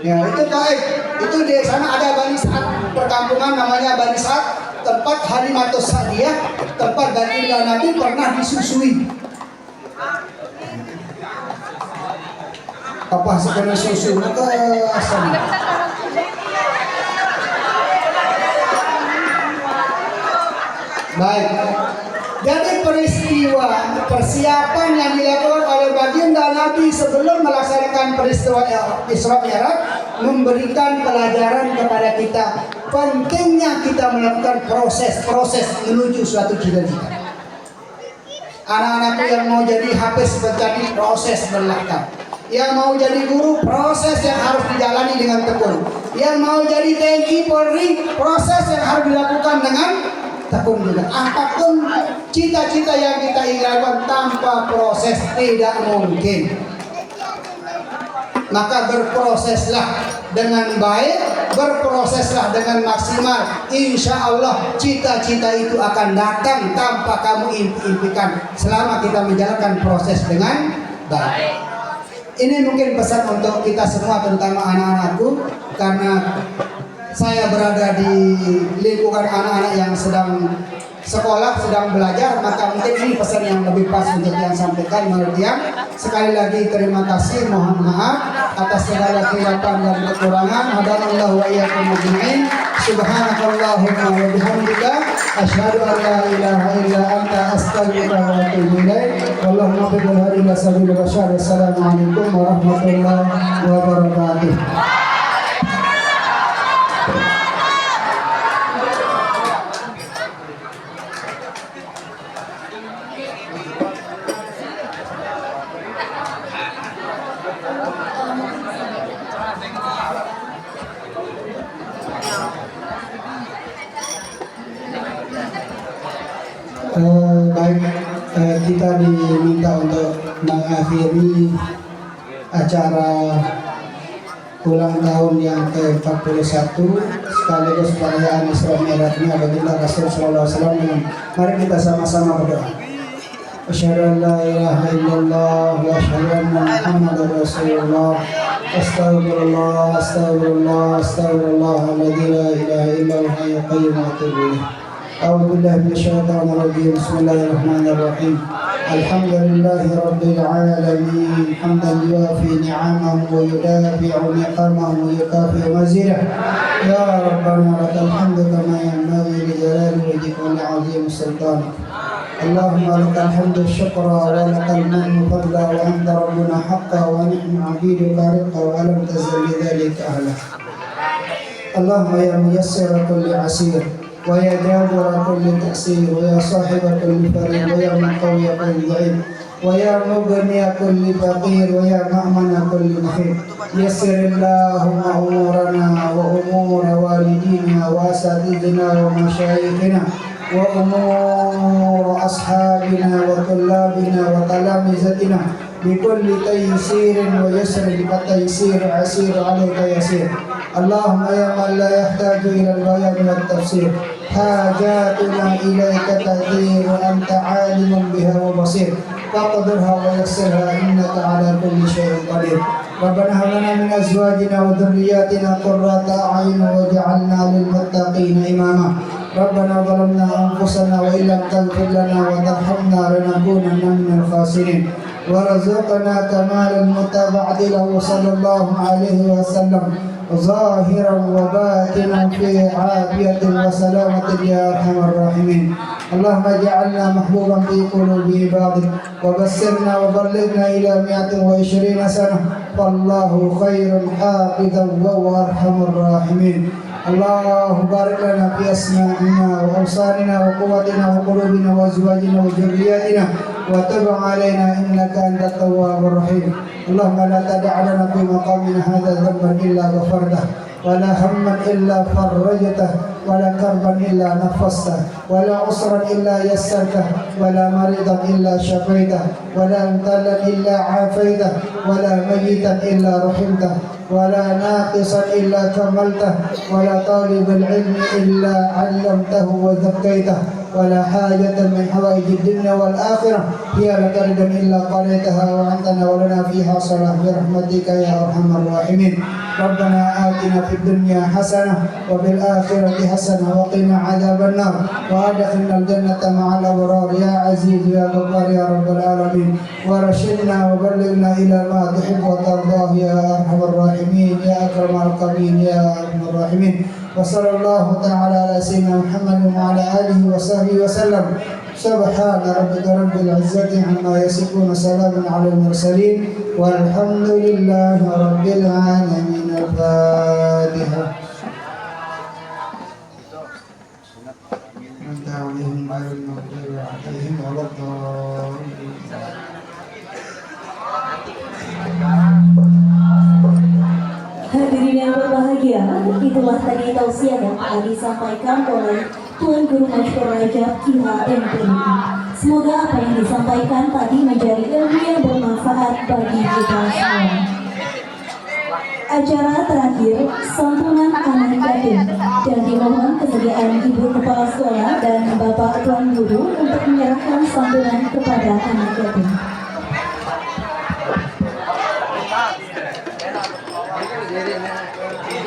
Ya, itu Taif. Itu di sana ada Bani Sa'ad, perkampungan namanya Bani Sa'ad, tempat Halimatus Sa'diyah, tempat baginda Nabi pernah disusui. Apa sebenarnya susu ke sana? Baik. Jadi peristiwa persiapan yang dilakukan oleh baginda Nabi sebelum melaksanakan peristiwa Isra Mi'raj memberikan pelajaran kepada kita pentingnya kita melakukan proses menuju suatu cita-cita. Anak-anakku yang mau jadi hafiz menjadi proses berlakar. Yang mau jadi guru, proses yang harus dijalani dengan tekun. Yang mau jadi TNI Polri, proses yang harus dilakukan dengan tekun juga. Apapun cita-cita yang kita inginkan tanpa proses tidak mungkin. Maka berproseslah dengan baik, berproseslah dengan maksimal. Insya Allah cita-cita itu akan datang tanpa kamu impikan selama kita menjalankan proses dengan baik. Ini mungkin pesan untuk kita semua, terutama anak-anakku, karena saya berada di lingkungan anak-anak yang sedang sekolah, sedang belajar, maka mungkin ini pesan yang lebih pas untuk yang sampaikan menurut yang. Sekali lagi terima kasih, mohon maaf atas segala kehilafan dan kekurangan. Hadanallahu wa iyyakum ajma'in. Subhanakallahumma wa bihamdika asyhadu an la ilaha illa anta astaghfiruka wa atubu ilaik. Wallahumma billahi wa ila sabil bashar. Assalamualaikum warahmatullahi wabarakatuh. Baik, kita diminta untuk mengakhiri acara ulang tahun yang ke-41 sekaligus perayaan Isra Mi'rajnya baginda Rasul sallallahu alaihi wasallam. Mari kita sama-sama berdoa. Asyhadu an la ilaha illallah wa asyhadu anna Muhammadar Rasulullah. Astagfirullah, astagfirullah, astagfirullah alladzi la ilaha illa huwal hayyul qayyum wa atubu ilaih. أعوذ بالله من الشيطان الرجيم. بسم الله الرحمن الرحيم. الحمد لله رب العالمين حمدا يوافي نعمه ويدافع نقمه ويكافئ مزيده. يا ربنا لك الحمد كما ينبغي لجلال وجهك ولعظيم سلطانك. اللهم لك الحمد الشكر ولك المن فضلا وأنت ربنا حقا ونحن عبيدك رقا ولم تزل لذلك أهلا. اللهم يا ميسر كل عسير ويا جابر كل تأسير ويا صاحب كل فريق ويا مقوي كل ضعيف ويا مغني كل فقير ويا مأمن كل محيط يسر اللهم أمورنا وأمور والدينا وأساتذتنا ومشايخنا وأمور أصحابنا وطلابنا وتلامذتنا بكل تيسير ويسر بتيسير عسير عليك يسير. اللهم يا من لا يحتاج إلى البيان والتفسير حاجاتنا إليك كثير وأنت عالم بها وبصير فاقدرها ويسرها إنك على كل شيء قدير. ربنا هب لنا من أزواجنا وذرياتنا قرة أعين واجعلنا للمتقين إماما. ربنا ظلمنا أنفسنا وإن لم تغفر لنا وترحمنا لنكونن من الخاسرين. ورزقنا كمال المتابعة له صلى الله عليه وسلم ظاهرا وباطنا في عافية وسلامة يا أرحم الراحمين. اللهم اجعلنا محبوبا في قلوب عبادك وبشرنا وبلغنا إلى 120 سنة فالله خير حافظا وهو أرحم الراحمين. اللهم بارك لنا في أسماعنا وأبصارنا وقوتنا وقلوبنا وأزواجنا وذرياتنا وتب علينا إنك أنت التواب الرحيم. اللهم لا تدع لنا في مقامنا هذا ذنبا إلا غفرته ولا هما إلا فرجته ولا كربا إلا نفسته ولا عسرا إلا يسرته ولا مريضا إلا شفيته ولا مبتلا إلا عافيته ولا ميتا إلا رحمته ولا ناقصا إلا كملته ولا طالب العلم إلا علمته وزكيته ولا حاجة من حوائج الدنيا والآخرة هي لك رضا إلا قضيتها وأنتنا ولنا فيها صلاح برحمتك يا أرحم الراحمين. ربنا آتنا في الدنيا حسنة وفي الآخرة حسنة وقنا عذاب النار وأدخلنا الجنة مع الأبرار يا عزيز يا غفار يا رب العالمين. ورشدنا وبلغنا إلى ما تحب وترضاه يا أرحم الراحمين يا أكرم الأكرمين يا أرحم الراحمين. وصلى الله تعالى على سيدنا محمد وعلى آله وصحبه وسلم. سبحان ربك رب العزة عما يصفون سلام على المرسلين والحمد لله رب العالمين. الفاتحة. Hadirin yang berbahagia, itulah tadi tausiah yang telah disampaikan oleh Tuan Guru Masyhur Rajab KHMPI. Semoga apa yang disampaikan tadi menjadi ilmu yang bermanfaat bagi kita semua. Acara terakhir, santunan anak yatim, dan dimohon kesediaan Ibu Kepala Sekolah dan Bapak Tuan Guru untuk menyerahkan santunan